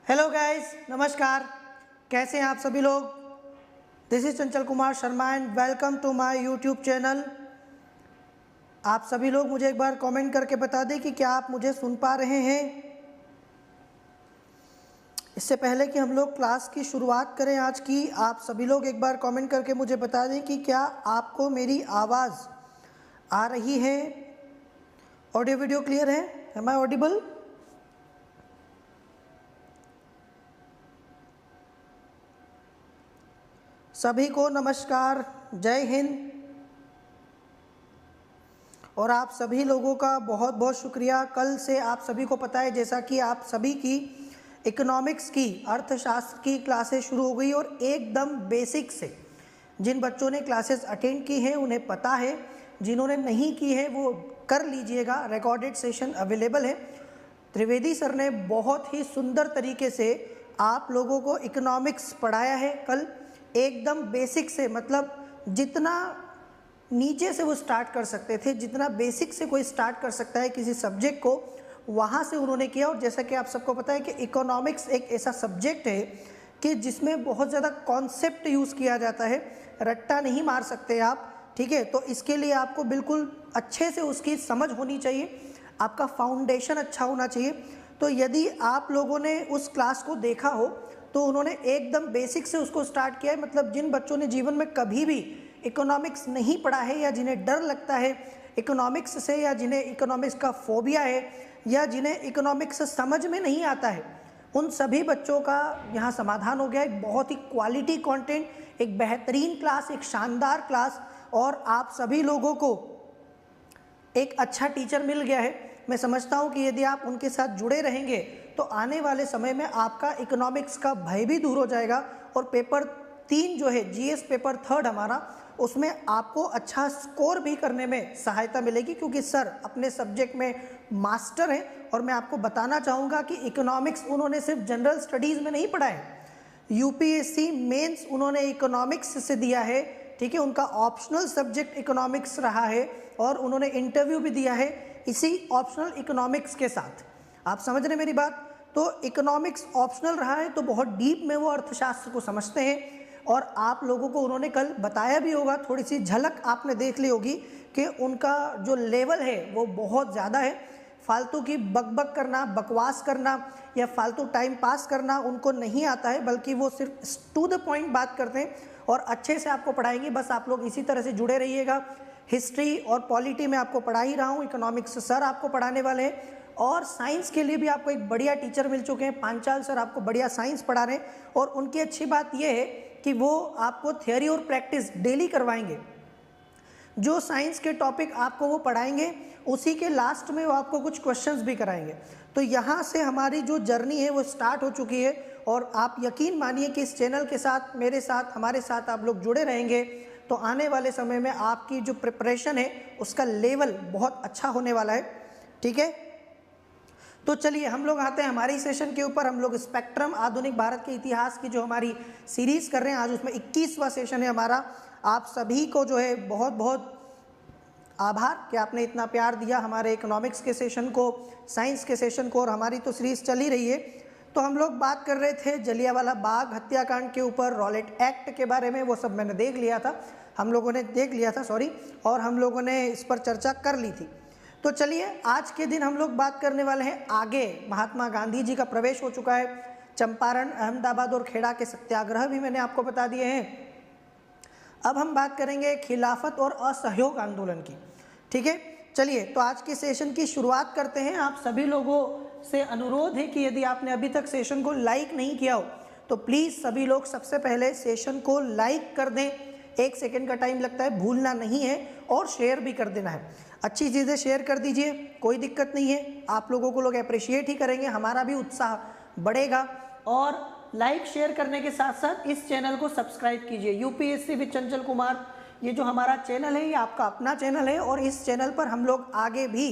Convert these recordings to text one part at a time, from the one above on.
Hello guys, नमस्कार। कैसे हैं आप सभी लोग। This is Chanchal Kumar Sharma and welcome to my YouTube channel. आप सभी लोग मुझे एक बार कमेंट करके बता दें कि क्या आप मुझे सुन पा रहे हैं। इससे पहले कि हम लोग क्लास की शुरुआत करें आज की, आप सभी लोग एक बार कमेंट करके मुझे बता दें कि क्या आपको मेरी आवाज़ आ रही है। ऑडियो वीडियो क्लियर है? Am I audible? सभी को नमस्कार, जय हिंद। और आप सभी लोगों का बहुत बहुत शुक्रिया। कल से आप सभी को पता है, जैसा कि आप सभी की इकोनॉमिक्स की, अर्थशास्त्र की क्लासेस शुरू हो गई और एकदम बेसिक से जिन बच्चों ने क्लासेस अटेंड की हैं उन्हें पता है, जिन्होंने नहीं की है वो कर लीजिएगा। रिकॉर्डेड सेशन अवेलेबल है। त्रिवेदी सर ने बहुत ही सुंदर तरीके से आप लोगों को इकोनॉमिक्स पढ़ाया है कल, एकदम बेसिक से, मतलब जितना नीचे से वो स्टार्ट कर सकते थे, जितना बेसिक से कोई स्टार्ट कर सकता है किसी सब्जेक्ट को, वहाँ से उन्होंने किया। और जैसा कि आप सबको पता है कि इकोनॉमिक्स एक ऐसा सब्जेक्ट है कि जिसमें बहुत ज़्यादा कॉन्सेप्ट यूज़ किया जाता है, रट्टा नहीं मार सकते आप, ठीक है। तो इसके लिए आपको बिल्कुल अच्छे से उसकी समझ होनी चाहिए, आपका फाउंडेशन अच्छा होना चाहिए। तो यदि आप लोगों ने उस क्लास को देखा हो तो उन्होंने एकदम बेसिक से उसको स्टार्ट किया है। मतलब जिन बच्चों ने जीवन में कभी भी इकोनॉमिक्स नहीं पढ़ा है, या जिन्हें डर लगता है इकोनॉमिक्स से, या जिन्हें इकोनॉमिक्स का फोबिया है, या जिन्हें इकोनॉमिक्स समझ में नहीं आता है, उन सभी बच्चों का यहाँ समाधान हो गया। एक बहुत ही क्वालिटी कंटेंट, एक बेहतरीन क्लास, एक शानदार क्लास, और आप सभी लोगों को एक अच्छा टीचर मिल गया है। मैं समझता हूँ कि यदि आप उनके साथ जुड़े रहेंगे तो आने वाले समय में आपका इकोनॉमिक्स का भय भी दूर हो जाएगा। और पेपर 3 जो है, जीएस पेपर 3 हमारा, उसमें आपको अच्छा स्कोर भी करने में सहायता मिलेगी, क्योंकि सर अपने सब्जेक्ट में मास्टर हैं। और मैं आपको बताना चाहूँगा कि इकोनॉमिक्स उन्होंने सिर्फ जनरल स्टडीज़ में नहीं पढ़ा है, यूपीएससी मेंस उन्होंने इकोनॉमिक्स से दिया है, ठीक है। उनका ऑप्शनल सब्जेक्ट इकोनॉमिक्स रहा है और उन्होंने इंटरव्यू भी दिया है इसी ऑप्शनल इकोनॉमिक्स के साथ। आप समझ रहे मेरी बात? तो इकोनॉमिक्स ऑप्शनल रहा है तो बहुत डीप में वो अर्थशास्त्र को समझते हैं। और आप लोगों को उन्होंने कल बताया भी होगा, थोड़ी सी झलक आपने देख ली होगी कि उनका जो लेवल है वो बहुत ज़्यादा है। फालतू की बकबक करना, बकवास करना या फालतू टाइम पास करना उनको नहीं आता है, बल्कि वो सिर्फ टू द पॉइंट बात करते हैं और अच्छे से आपको पढ़ाएंगे। बस आप लोग इसी तरह से जुड़े रहिएगा। हिस्ट्री और पॉलिटी में आपको पढ़ा ही रहा हूँ, इकोनॉमिक्स सर आपको पढ़ाने वाले हैं। और साइंस के लिए भी आपको एक बढ़िया टीचर मिल चुके हैं, पांचाल सर आपको बढ़िया साइंस पढ़ा रहे हैं। और उनकी अच्छी बात यह है कि वो आपको थियोरी और प्रैक्टिस डेली करवाएंगे। जो साइंस के टॉपिक आपको वो पढ़ाएंगे, उसी के लास्ट में वो आपको कुछ क्वेश्चंस भी कराएंगे। तो यहाँ से हमारी जो जर्नी है वो स्टार्ट हो चुकी है। और आप यकीन मानिए कि इस चैनल के साथ, मेरे साथ, हमारे साथ आप लोग जुड़े रहेंगे तो आने वाले समय में आपकी जो प्रिपरेशन है उसका लेवल बहुत अच्छा होने वाला है, ठीक है। तो चलिए हम लोग आते हैं हमारी सेशन के ऊपर। हम लोग स्पेक्ट्रम, आधुनिक भारत के इतिहास की जो हमारी सीरीज़ कर रहे हैं, आज उसमें 21वां सेशन है हमारा। आप सभी को जो है बहुत बहुत आभार कि आपने इतना प्यार दिया हमारे इकोनॉमिक्स के सेशन को, साइंस के सेशन को, और हमारी तो सीरीज़ चल ही रही है। तो हम लोग बात कर रहे थे जलियांवाला बाग हत्याकांड के ऊपर, रॉलेट एक्ट के बारे में, वो सब मैंने देख लिया था, हम लोगों ने देख लिया था, सॉरी, और हम लोगों ने इस पर चर्चा कर ली थी। तो चलिए आज के दिन हम लोग बात करने वाले हैं आगे। महात्मा गांधी जी का प्रवेश हो चुका है, चंपारण, अहमदाबाद और खेड़ा के सत्याग्रह भी मैंने आपको बता दिए हैं। अब हम बात करेंगे खिलाफत और असहयोग आंदोलन की, ठीक है। चलिए तो आज के सेशन की शुरुआत करते हैं। आप सभी लोगों से अनुरोध है कि यदि आपने अभी तक सेशन को लाइक नहीं किया हो तो प्लीज़ सभी लोग सबसे पहले सेशन को लाइक कर दें। 1 सेकंड का टाइम लगता है, भूलना नहीं है, और शेयर भी कर देना है। अच्छी चीज़ें शेयर कर दीजिए, कोई दिक्कत नहीं है, आप लोगों को लोग अप्रिशिएट ही करेंगे, हमारा भी उत्साह बढ़ेगा। और लाइक शेयर करने के साथ साथ इस चैनल को सब्सक्राइब कीजिए। यूपीएससी विद चंचल कुमार, ये जो हमारा चैनल है ये आपका अपना चैनल है, और इस चैनल पर हम लोग आगे भी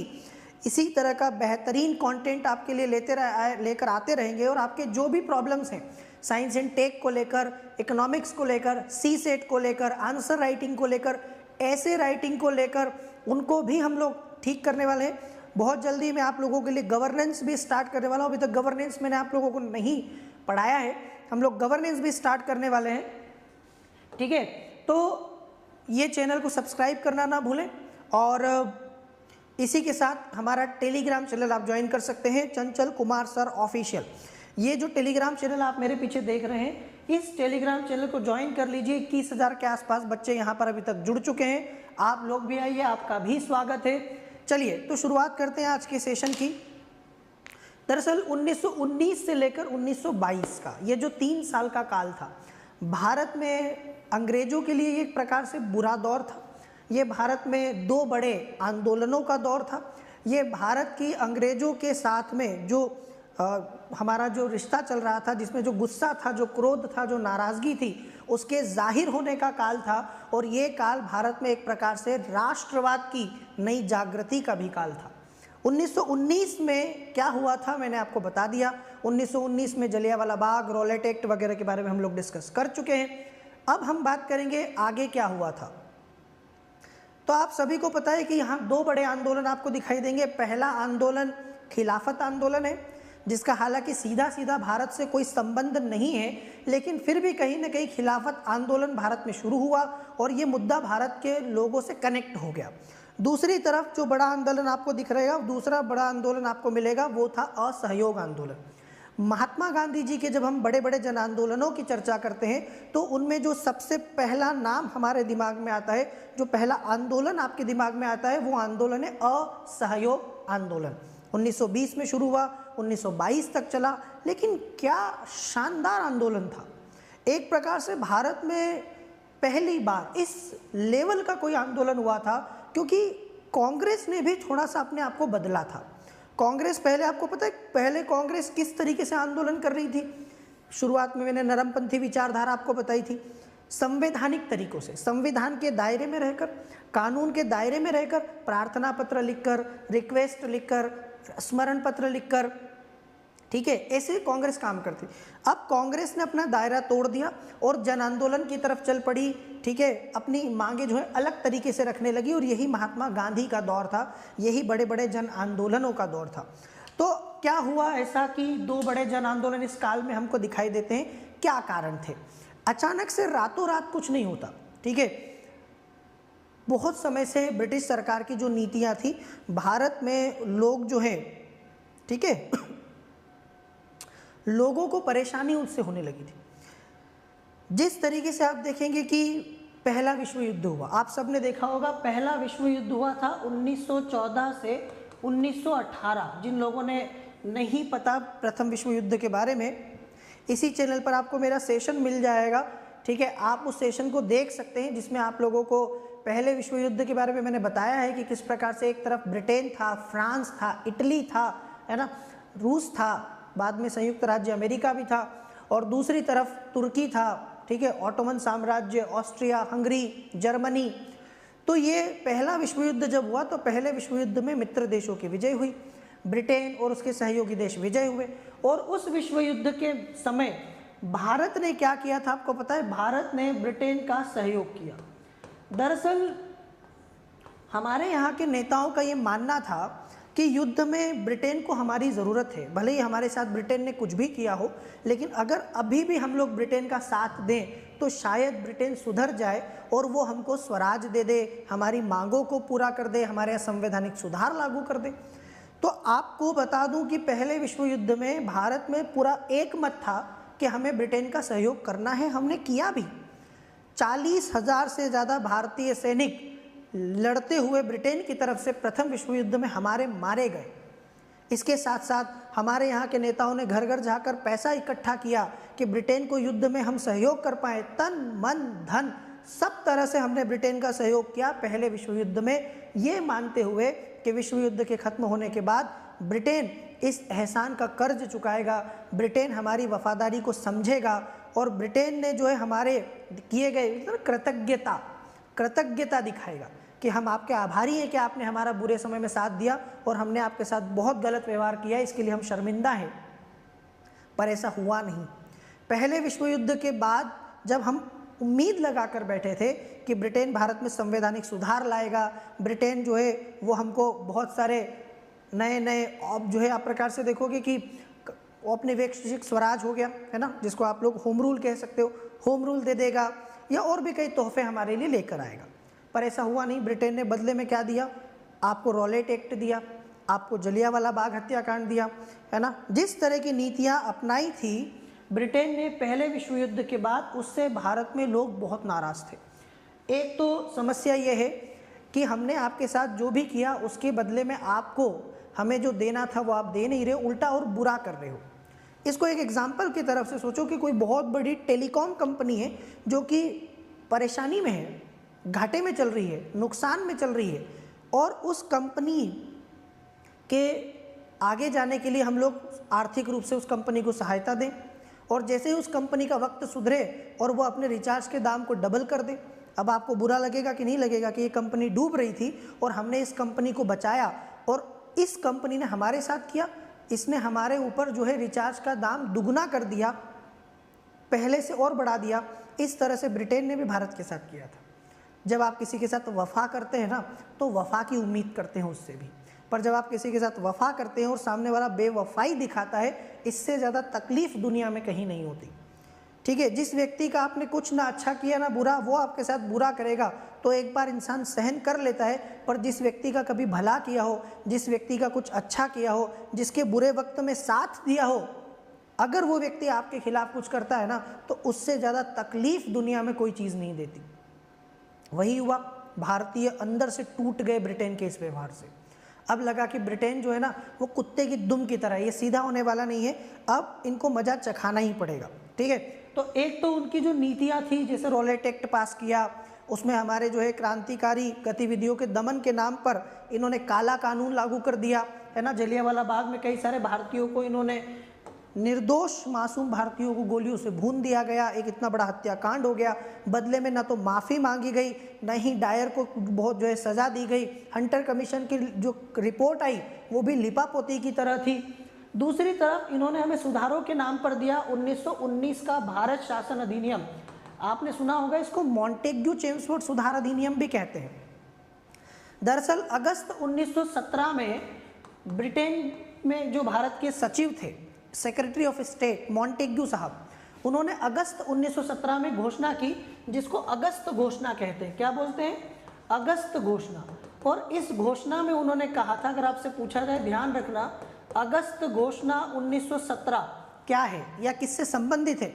इसी तरह का बेहतरीन कंटेंट आपके लिए लेकर आते रहेंगे। और आपके जो भी प्रॉब्लम्स हैं साइंस एंड टेक को लेकर, इकोनॉमिक्स को लेकर, सी सेट को लेकर, आंसर राइटिंग को लेकर, ऐसे राइटिंग को लेकर, उनको भी हम लोग ठीक करने वाले हैं। बहुत जल्दी मैं आप लोगों के लिए गवर्नेंस भी स्टार्ट करने वाला हूँ। अभी तक गवर्नेंस मैंने आप लोगों को नहीं पढ़ाया है। हम लोग गवर्नेंस भी स्टार्ट करने वाले हैं, ठीक है। तो ये चैनल को सब्सक्राइब करना ना भूलें, और इसी के साथ हमारा टेलीग्राम चैनल आप ज्वाइन कर सकते हैं, चंचल कुमार सर ऑफिशियल। ये जो टेलीग्राम चैनल आप मेरे पीछे देख रहे हैं, इस टेलीग्राम चैनल को ज्वाइन कर लीजिए। 21,000 के आसपास बच्चे यहाँ पर अभी तक जुड़ चुके हैं। आप लोग भी आइए, आपका भी स्वागत है। चलिए तो शुरुआत करते हैं आज के सेशन की। दरअसल 1919 से लेकर 1922 का ये जो 3 साल का काल था, भारत में अंग्रेजों के लिए एक प्रकार से बुरा दौर था। ये भारत में 2 बड़े आंदोलनों का दौर था। ये भारत की अंग्रेजों के साथ में जो हमारा जो रिश्ता चल रहा था, जिसमें जो गुस्सा था, जो क्रोध था, जो नाराज़गी थी, उसके जाहिर होने का काल था। और ये काल भारत में एक प्रकार से राष्ट्रवाद की नई जागृति का भी काल था। 1919 में क्या हुआ था मैंने आपको बता दिया। 1919 में जलियांवाला बाग, रॉलेट एक्ट वगैरह के बारे में हम लोग डिस्कस कर चुके हैं। अब हम बात करेंगे आगे क्या हुआ था। तो आप सभी को पता है कि यहाँ 2 बड़े आंदोलन आपको दिखाई देंगे। पहला आंदोलन खिलाफत आंदोलन है, जिसका हालांकि सीधा सीधा भारत से कोई संबंध नहीं है, लेकिन फिर भी कहीं ना कहीं खिलाफत आंदोलन भारत में शुरू हुआ और ये मुद्दा भारत के लोगों से कनेक्ट हो गया। दूसरी तरफ जो बड़ा आंदोलन आपको दिख रहेगा, दूसरा बड़ा आंदोलन आपको मिलेगा, वो था असहयोग आंदोलन। महात्मा गांधी जी के जब हम बड़े बड़े जन आंदोलनों की चर्चा करते हैं, तो उनमें जो सबसे पहला नाम हमारे दिमाग में आता है, जो पहला आंदोलन आपके दिमाग में आता है, वो आंदोलन है असहयोग आंदोलन। 1920 में शुरू हुआ, 1922 तक चला। लेकिन क्या शानदार आंदोलन था। एक प्रकार से भारत में पहली बार इस लेवल का कोई आंदोलन हुआ था, क्योंकि कांग्रेस ने भी थोड़ा सा अपने आप को बदला था। कांग्रेस पहले, आपको पता है पहले कांग्रेस किस तरीके से आंदोलन कर रही थी? शुरुआत में मैंने नरमपंथी विचारधारा आपको बताई थी। संवैधानिक तरीकों से, संविधान के दायरे में रहकर, कानून के दायरे में रहकर, प्रार्थना पत्र लिखकर, रिक्वेस्ट लिखकर, स्मरण पत्र लिखकर, ठीक है, ऐसे कांग्रेस काम करती। अब कांग्रेस ने अपना दायरा तोड़ दिया और जन आंदोलन की तरफ चल पड़ी, ठीक है। अपनी मांगे जो है अलग तरीके से रखने लगी, और यही महात्मा गांधी का दौर था, यही बड़े बड़े जन आंदोलनों का दौर था। तो क्या हुआ ऐसा कि 2 बड़े जन आंदोलन इस काल में हमको दिखाई देते हैं? क्या कारण थे? अचानक से रातों रात कुछ नहीं होता, ठीक है। बहुत समय से ब्रिटिश सरकार की जो नीतियां थी, भारत में लोग जो है, ठीक है, लोगों को परेशानी उससे होने लगी थी। जिस तरीके से आप देखेंगे कि पहला विश्व युद्ध हुआ, आप सब ने देखा होगा, पहला विश्व युद्ध हुआ था 1914 से 1918। जिन लोगों ने नहीं पता प्रथम विश्व युद्ध के बारे में, इसी चैनल पर आपको मेरा सेशन मिल जाएगा, ठीक है। आप उस सेशन को देख सकते हैं, जिसमें आप लोगों को पहले विश्व युद्ध के बारे में मैंने बताया है कि किस प्रकार से एक तरफ ब्रिटेन था, फ्रांस था, इटली था, है ना, रूस था, बाद में संयुक्त राज्य अमेरिका भी था, और दूसरी तरफ तुर्की था, ठीक है, ऑटोमन साम्राज्य, ऑस्ट्रिया, हंगरी, जर्मनी। तो ये पहला विश्व युद्ध जब हुआ, तो पहले विश्व युद्ध में मित्र देशों की विजय हुई, ब्रिटेन और उसके सहयोगी देश विजय हुए। और उस विश्व युद्ध के समय भारत ने क्या किया था आपको पता है? भारत ने ब्रिटेन का सहयोग किया। दरअसल हमारे यहाँ के नेताओं का ये मानना था कि युद्ध में ब्रिटेन को हमारी ज़रूरत है। भले ही हमारे साथ ब्रिटेन ने कुछ भी किया हो, लेकिन अगर अभी भी हम लोग ब्रिटेन का साथ दें तो शायद ब्रिटेन सुधर जाए और वो हमको स्वराज दे दे, हमारी मांगों को पूरा कर दे, हमारे यहाँ संवैधानिक सुधार लागू कर दे। तो आपको बता दूं कि पहले विश्व युद्ध में भारत में पूरा एक मत था कि हमें ब्रिटेन का सहयोग करना है। हमने किया भी। 40,000 से ज़्यादा भारतीय सैनिक लड़ते हुए ब्रिटेन की तरफ से प्रथम विश्व युद्ध में हमारे मारे गए। इसके साथ साथ हमारे यहाँ के नेताओं ने घर घर जाकर पैसा इकट्ठा किया कि ब्रिटेन को युद्ध में हम सहयोग कर पाएँ। तन मन धन सब तरह से हमने ब्रिटेन का सहयोग किया पहले विश्व युद्ध में, ये मानते हुए कि विश्व युद्ध के खत्म होने के बाद ब्रिटेन इस एहसान का कर्ज चुकाएगा, ब्रिटेन हमारी वफादारी को समझेगा और ब्रिटेन ने जो है हमारे किए गए कृतज्ञता दिखाएगा कि हम आपके आभारी हैं कि आपने हमारा बुरे समय में साथ दिया और हमने आपके साथ बहुत गलत व्यवहार किया, इसके लिए हम शर्मिंदा हैं। पर ऐसा हुआ नहीं। पहले विश्व युद्ध के बाद जब हम उम्मीद लगाकर बैठे थे कि ब्रिटेन भारत में संवैधानिक सुधार लाएगा, ब्रिटेन जो है वो हमको बहुत सारे नए नए, अब जो है आप प्रकार से देखोगे कि वो अपने वैश्विक स्वराज हो गया है ना, जिसको आप लोग होम रूल कह सकते हो, होम रूल दे देगा या और भी कई तोहफे हमारे लिए लेकर आएगा। पर ऐसा हुआ नहीं। ब्रिटेन ने बदले में क्या दिया? आपको रॉलेट एक्ट दिया, आपको जलियांवाला बाग हत्याकांड दिया, है ना। जिस तरह की नीतियाँ अपनाई थी ब्रिटेन ने पहले विश्व युद्ध के बाद, उससे भारत में लोग बहुत नाराज़ थे। एक तो समस्या ये है कि हमने आपके साथ जो भी किया उसके बदले में आपको हमें जो देना था वो आप दे नहीं रहे हो, उल्टा और बुरा कर रहे हो। इसको एक एग्जाम्पल की तरफ से सोचो कि कोई बहुत बड़ी टेलीकॉम कंपनी है जो कि परेशानी में है, घाटे में चल रही है, नुकसान में चल रही है, और उस कंपनी के आगे जाने के लिए हम लोग आर्थिक रूप से उस कंपनी को सहायता दें, और जैसे ही उस कंपनी का वक्त सुधरे और वो अपने रिचार्ज के दाम को डबल कर दे, अब आपको बुरा लगेगा कि नहीं लगेगा कि ये कंपनी डूब रही थी और हमने इस कंपनी को बचाया, और इस कंपनी ने हमारे साथ किया, इसने हमारे ऊपर जो है रिचार्ज का दाम दुगना कर दिया, पहले से और बढ़ा दिया। इस तरह से ब्रिटेन ने भी भारत के साथ किया था। जब आप किसी के साथ वफा करते हैं ना, तो वफा की उम्मीद करते हैं उससे भी, पर जब आप किसी के साथ वफा करते हैं और सामने वाला बेवफाई दिखाता है, इससे ज़्यादा तकलीफ दुनिया में कहीं नहीं होती। ठीक है, जिस व्यक्ति का आपने कुछ ना अच्छा किया ना बुरा, वो आपके साथ बुरा करेगा तो एक बार इंसान सहन कर लेता है, पर जिस व्यक्ति का कभी भला किया हो, जिस व्यक्ति का कुछ अच्छा किया हो, जिसके बुरे वक्त में साथ दिया हो, अगर वो व्यक्ति आपके खिलाफ कुछ करता है ना, तो उससे ज़्यादा तकलीफ दुनिया में कोई चीज़ नहीं देती। वही हुआ, भारतीय अंदर से टूट गए ब्रिटेन के इस व्यवहार से। अब लगा कि ब्रिटेन जो है ना वो कुत्ते की दुम की तरह, ये सीधा होने वाला नहीं है, अब इनको मजा चखाना ही पड़ेगा। ठीक है, तो एक तो उनकी जो नीतियाँ थी, जैसे रॉलेट एक्ट पास किया, उसमें हमारे जो है क्रांतिकारी गतिविधियों के दमन के नाम पर इन्होंने काला कानून लागू कर दिया, है ना। जलियांवाला बाग में कई सारे भारतीयों को इन्होंने, निर्दोष मासूम भारतीयों को गोलियों से भून दिया गया, एक इतना बड़ा हत्याकांड हो गया। बदले में ना तो माफ़ी मांगी गई, न ही डायर को बहुत जो है सज़ा दी गई। हंटर कमीशन की जो रिपोर्ट आई वो भी लिपापोती की तरह थी। दूसरी तरफ इन्होंने हमें सुधारों के नाम पर दिया 1919 का भारत शासन अधिनियम। आपने सुना होगा इसको, मॉन्टेग्यू चेम्सफोर्ड सुधार अधिनियम भी कहते हैं। दरअसल अगस्त 1917 में ब्रिटेन में जो भारत के सचिव थे, सेक्रेटरी ऑफ स्टेट मॉन्टेग्यू साहब, उन्होंने अगस्त 1917 में घोषणा की, जिसको अगस्त घोषणा कहते हैं। क्या बोलते हैं? अगस्त घोषणा। और इस घोषणा में उन्होंने कहा था, अगर आपसे पूछा जाए, ध्यान रखना, अगस्त घोषणा 1917 क्या है या किससे संबंधित है,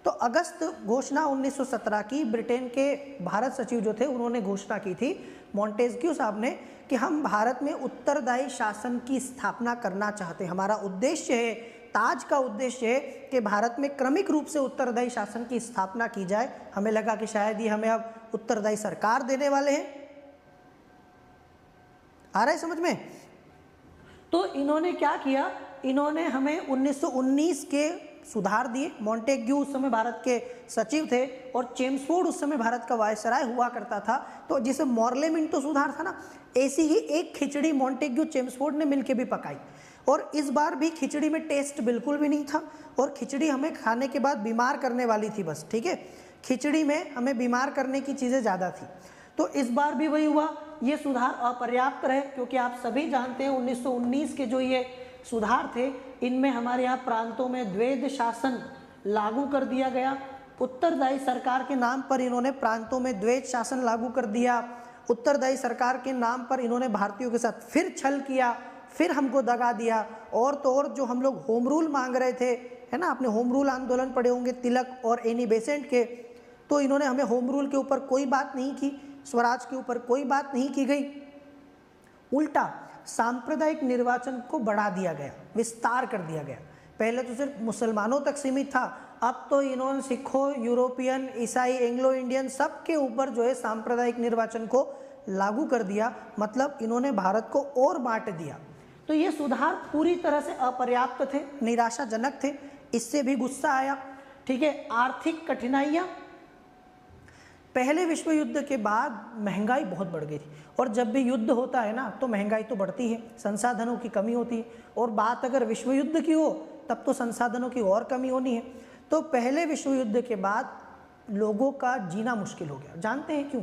तो अगस्त घोषणा 1917 की ब्रिटेन के भारत सचिव जो थे उन्होंने घोषणा की थी, मॉन्टेग्यू साहब ने, कि हम भारत में उत्तरदायी शासन की स्थापना करना चाहते हैं। हमारा उद्देश्य है, ताज का उद्देश्य है कि भारत में क्रमिक रूप से उत्तरदायी शासन की स्थापना की जाए। हमें लगा कि शायद ये हमें अब उत्तरदायी सरकार देने वाले हैं। आ रहा है समझ में? तो इन्होंने क्या किया, इन्होंने हमें 1919 के सुधार दिए। मॉन्टेग्यू उस समय भारत के सचिव थे और चेम्सफोर्ड उस समय भारत का वायसराय हुआ करता था, तो जिसे मॉर्ले मिंटो सुधार था ना, ऐसी ही एक खिचड़ी मॉन्टेग्यू चेम्सफोर्ड ने मिलकर भी पकाई। और इस बार भी खिचड़ी में टेस्ट बिल्कुल भी नहीं था, और खिचड़ी हमें खाने के बाद बीमार करने वाली थी बस। ठीक है, खिचड़ी में हमें बीमार करने की चीज़ें ज़्यादा थी। तो इस बार भी वही हुआ, ये सुधार अपर्याप्त रहे, क्योंकि आप सभी जानते हैं 1919 के जो ये सुधार थे, इनमें हमारे यहाँ प्रांतों में द्वैध शासन लागू कर दिया गया। उत्तरदायी सरकार के नाम पर इन्होंने प्रांतों में द्वैध शासन लागू कर दिया। उत्तरदायी सरकार के नाम पर इन्होंने भारतीयों के साथ फिर छल किया, फिर हमको दगा दिया। और तो और जो हम लोग होम रूल मांग रहे थे, है ना, आपने होम रूल आंदोलन पढ़े होंगे तिलक और एनी बेसेंट के, तो इन्होंने हमें होम रूल के ऊपर कोई बात नहीं की, स्वराज के ऊपर कोई बात नहीं की गई, उल्टा सांप्रदायिक निर्वाचन को बढ़ा दिया गया, विस्तार कर दिया गया। पहले तो सिर्फ मुसलमानों तक सीमित था, अब तो इन्होंने सिखों, यूरोपियन, ईसाई, एंग्लो इंडियन सब के ऊपर जो है सांप्रदायिक निर्वाचन को लागू कर दिया। मतलब इन्होंने भारत को और बांट दिया। तो ये सुधार पूरी तरह से अपर्याप्त थे, निराशाजनक थे, इससे भी गुस्सा आया। ठीक है, आर्थिक कठिनाइयाँ, पहले विश्व युद्ध के बाद महंगाई बहुत बढ़ गई थी, और जब भी युद्ध होता है ना तो महंगाई तो बढ़ती है, संसाधनों की कमी होती है, और बात अगर विश्व युद्ध की हो तब तो संसाधनों की और कमी होनी है। तो पहले विश्व युद्ध के बाद लोगों का जीना मुश्किल हो गया। जानते हैं क्यों?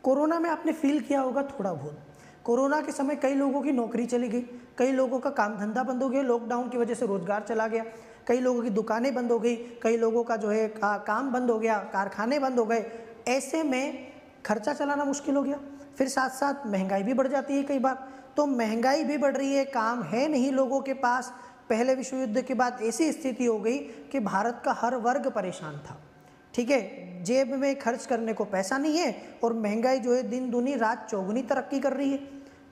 कोरोना में आपने फील किया होगा थोड़ा बहुत। कोरोना के समय कई लोगों की नौकरी चली गई, कई लोगों का काम धंधा बंद हो गया, लॉकडाउन की वजह से रोजगार चला गया, कई लोगों की दुकानें बंद हो गई, कई लोगों का जो है काम बंद हो गया, कारखाने बंद हो गए। ऐसे में खर्चा चलाना मुश्किल हो गया। फिर साथ साथ महंगाई भी बढ़ जाती है कई बार। तो महंगाई भी बढ़ रही है, काम है नहीं लोगों के पास। पहले विश्व युद्ध के बाद ऐसी स्थिति हो गई कि भारत का हर वर्ग परेशान था। ठीक है, जेब में खर्च करने को पैसा नहीं है और महंगाई जो है दिन दूनी रात चौगुनी तरक्की कर रही है।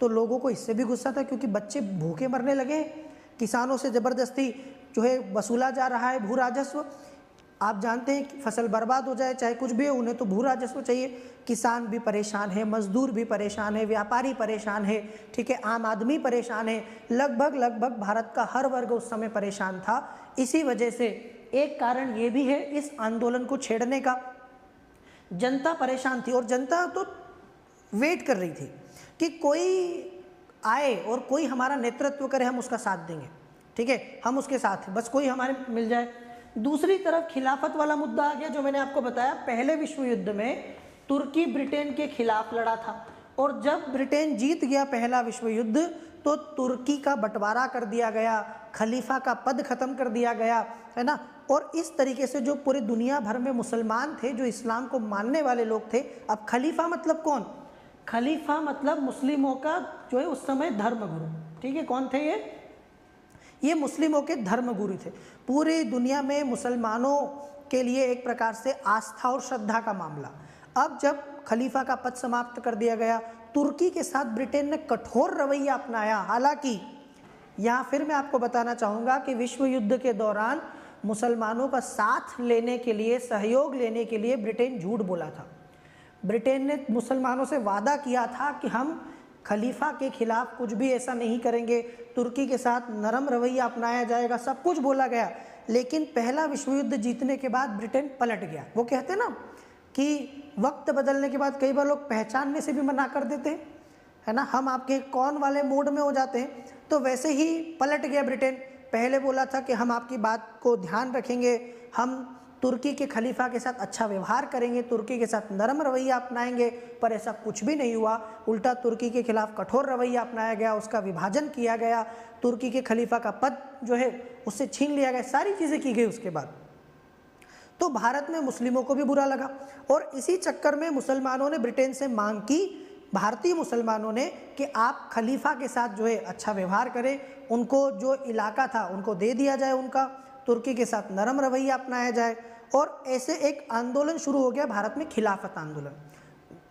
तो लोगों को इससे भी गुस्सा था क्योंकि बच्चे भूखे मरने लगे हैं। किसानों से ज़बरदस्ती जो है वसूला जा रहा है भू राजस्व। आप जानते हैं कि फसल बर्बाद हो जाए चाहे कुछ भी हो, उन्हें तो भू राजस्व चाहिए। किसान भी परेशान है, मजदूर भी परेशान है, व्यापारी परेशान है, ठीक है, आम आदमी परेशान है। लगभग भारत का हर वर्ग उस समय परेशान था। इसी वजह से एक कारण ये भी है इस आंदोलन को छेड़ने का, जनता परेशान थी और जनता तो वेट कर रही थी कि कोई आए और कोई हमारा नेतृत्व करे, हम उसका साथ देंगे। ठीक है, हम उसके साथ हैं, बस कोई हमारे मिल जाए। दूसरी तरफ खिलाफत वाला मुद्दा आ गया, जो मैंने आपको बताया पहले विश्व युद्ध में तुर्की ब्रिटेन के खिलाफ लड़ा था और जब ब्रिटेन जीत गया पहला विश्व युद्ध तो तुर्की का बंटवारा कर दिया गया, खलीफा का पद खत्म कर दिया गया, है ना। और इस तरीके से जो पूरी दुनिया भर में मुसलमान थे, जो इस्लाम को मानने वाले लोग थे, अब खलीफा मतलब कौन? खलीफा मतलब मुस्लिमों का जो है उस समय धर्मगुरु। ठीक है, कौन थे ये मुस्लिमों के धर्मगुरु थे। पूरी दुनिया में मुसलमानों के लिए एक प्रकार से आस्था और श्रद्धा का मामला। अब जब खलीफा का पद समाप्त कर दिया गया, तुर्की के साथ ब्रिटेन ने कठोर रवैया अपनाया। हालांकि यहाँ फिर मैं आपको बताना चाहूँगा कि विश्व युद्ध के दौरान मुसलमानों का साथ लेने के लिए, सहयोग लेने के लिए ब्रिटेन झूठ बोला था। ब्रिटेन ने मुसलमानों से वादा किया था कि हम खलीफा के खिलाफ कुछ भी ऐसा नहीं करेंगे, तुर्की के साथ नरम रवैया अपनाया जाएगा, सब कुछ बोला गया। लेकिन पहला विश्व युद्ध जीतने के बाद ब्रिटेन पलट गया। वो कहते हैं ना कि वक्त बदलने के बाद कई बार लोग पहचानने से भी मना कर देते हैं, है ना, हम आपके कौन वाले मोड में हो जाते हैं। तो वैसे ही पलट गया ब्रिटेन। पहले बोला था कि हम आपकी बात को ध्यान रखेंगे, हम तुर्की के खलीफा के साथ अच्छा व्यवहार करेंगे, तुर्की के साथ नरम रवैया अपनाएंगे, पर ऐसा कुछ भी नहीं हुआ। उल्टा तुर्की के खिलाफ कठोर रवैया अपनाया गया, उसका विभाजन किया गया, तुर्की के खलीफा का पद जो है उससे छीन लिया गया, सारी चीज़ें की गई उसके बाद। तो भारत में मुस्लिमों को भी बुरा लगा और इसी चक्कर में मुसलमानों ने ब्रिटेन से मांग की, भारतीय मुसलमानों ने, कि आप खलीफा के साथ जो है अच्छा व्यवहार करें, उनको जो इलाका था उनको दे दिया जाए, उनका तुर्की के साथ नरम रवैया अपनाया जाए। और ऐसे एक आंदोलन शुरू हो गया भारत में, खिलाफत आंदोलन।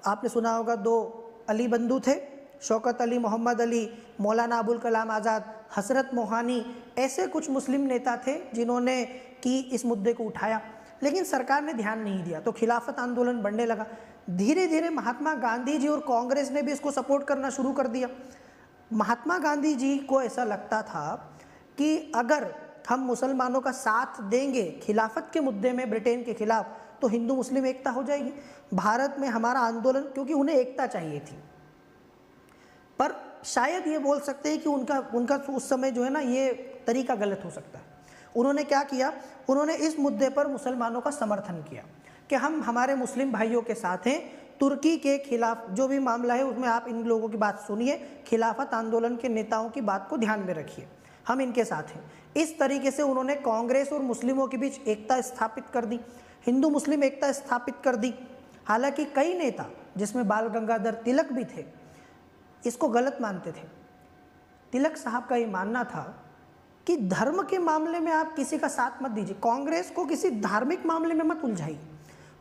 आपने सुना होगा, दो अली बंधु थे, शौकत अली, मोहम्मद अली, मौलाना अबुल कलाम आज़ाद, हसरत मोहानी, ऐसे कुछ मुस्लिम नेता थे जिन्होंने कि इस मुद्दे को उठाया, लेकिन सरकार ने ध्यान नहीं दिया। तो खिलाफत आंदोलन बढ़ने लगा। धीरे धीरे महात्मा गांधी जी और कांग्रेस ने भी इसको सपोर्ट करना शुरू कर दिया। महात्मा गांधी जी को ऐसा लगता था कि अगर हम मुसलमानों का साथ देंगे खिलाफत के मुद्दे में ब्रिटेन के खिलाफ, तो हिंदू मुस्लिम एकता हो जाएगी भारत में। हमारा आंदोलन, क्योंकि उन्हें एकता चाहिए थी, पर शायद ये बोल सकते हैं कि उनका उस समय जो है ना, ये तरीका गलत हो सकता है। उन्होंने क्या किया, उन्होंने इस मुद्दे पर मुसलमानों का समर्थन किया कि हम हमारे मुस्लिम भाइयों के साथ हैं, तुर्की के खिलाफ जो भी मामला है उसमें आप इन लोगों की बात सुनिए, खिलाफत आंदोलन के नेताओं की बात को ध्यान में रखिए, हम इनके साथ हैं। इस तरीके से उन्होंने कांग्रेस और मुस्लिमों के बीच एकता स्थापित कर दी, हिंदू मुस्लिम एकता स्थापित कर दी। हालांकि कई नेता, जिसमें बाल गंगाधर तिलक भी थे, इसको गलत मानते थे। तिलक साहब का ये मानना था कि धर्म के मामले में आप किसी का साथ मत दीजिए, कांग्रेस को किसी धार्मिक मामले में मत उलझाइए।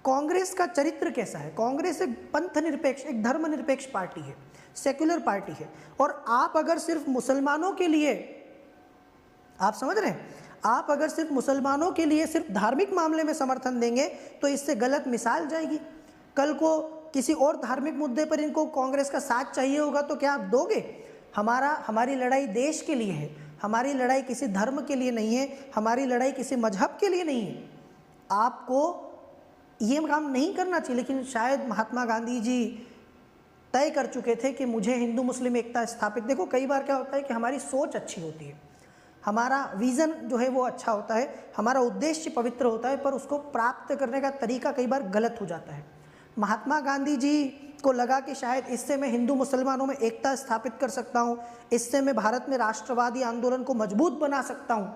कांग्रेस का चरित्र कैसा है, कांग्रेस एक पंथ निरपेक्ष, एक धर्मनिरपेक्ष पार्टी है, सेक्युलर पार्टी है। और आप अगर सिर्फ मुसलमानों के लिए, आप समझ रहे हैं, आप अगर सिर्फ मुसलमानों के लिए सिर्फ धार्मिक मामले में समर्थन देंगे तो इससे गलत मिसाल जाएगी। कल को किसी और धार्मिक मुद्दे पर इनको कांग्रेस का साथ चाहिए होगा तो क्या आप दोगे? हमारी लड़ाई देश के लिए है, हमारी लड़ाई किसी धर्म के लिए नहीं है, हमारी लड़ाई किसी मजहब के लिए नहीं है। आपको ये काम नहीं करना चाहिए। लेकिन शायद महात्मा गांधी जी तय कर चुके थे कि मुझे हिंदू मुस्लिम एकता स्थापित। देखो कई बार क्या होता है कि हमारी सोच अच्छी होती है, हमारा विज़न जो है वो अच्छा होता है, हमारा उद्देश्य पवित्र होता है, पर उसको प्राप्त करने का तरीका कई बार गलत हो जाता है। महात्मा गांधी जी को लगा कि शायद इससे मैं हिंदू मुसलमानों में एकता स्थापित कर सकता हूँ, इससे मैं भारत में राष्ट्रवादी आंदोलन को मजबूत बना सकता हूँ।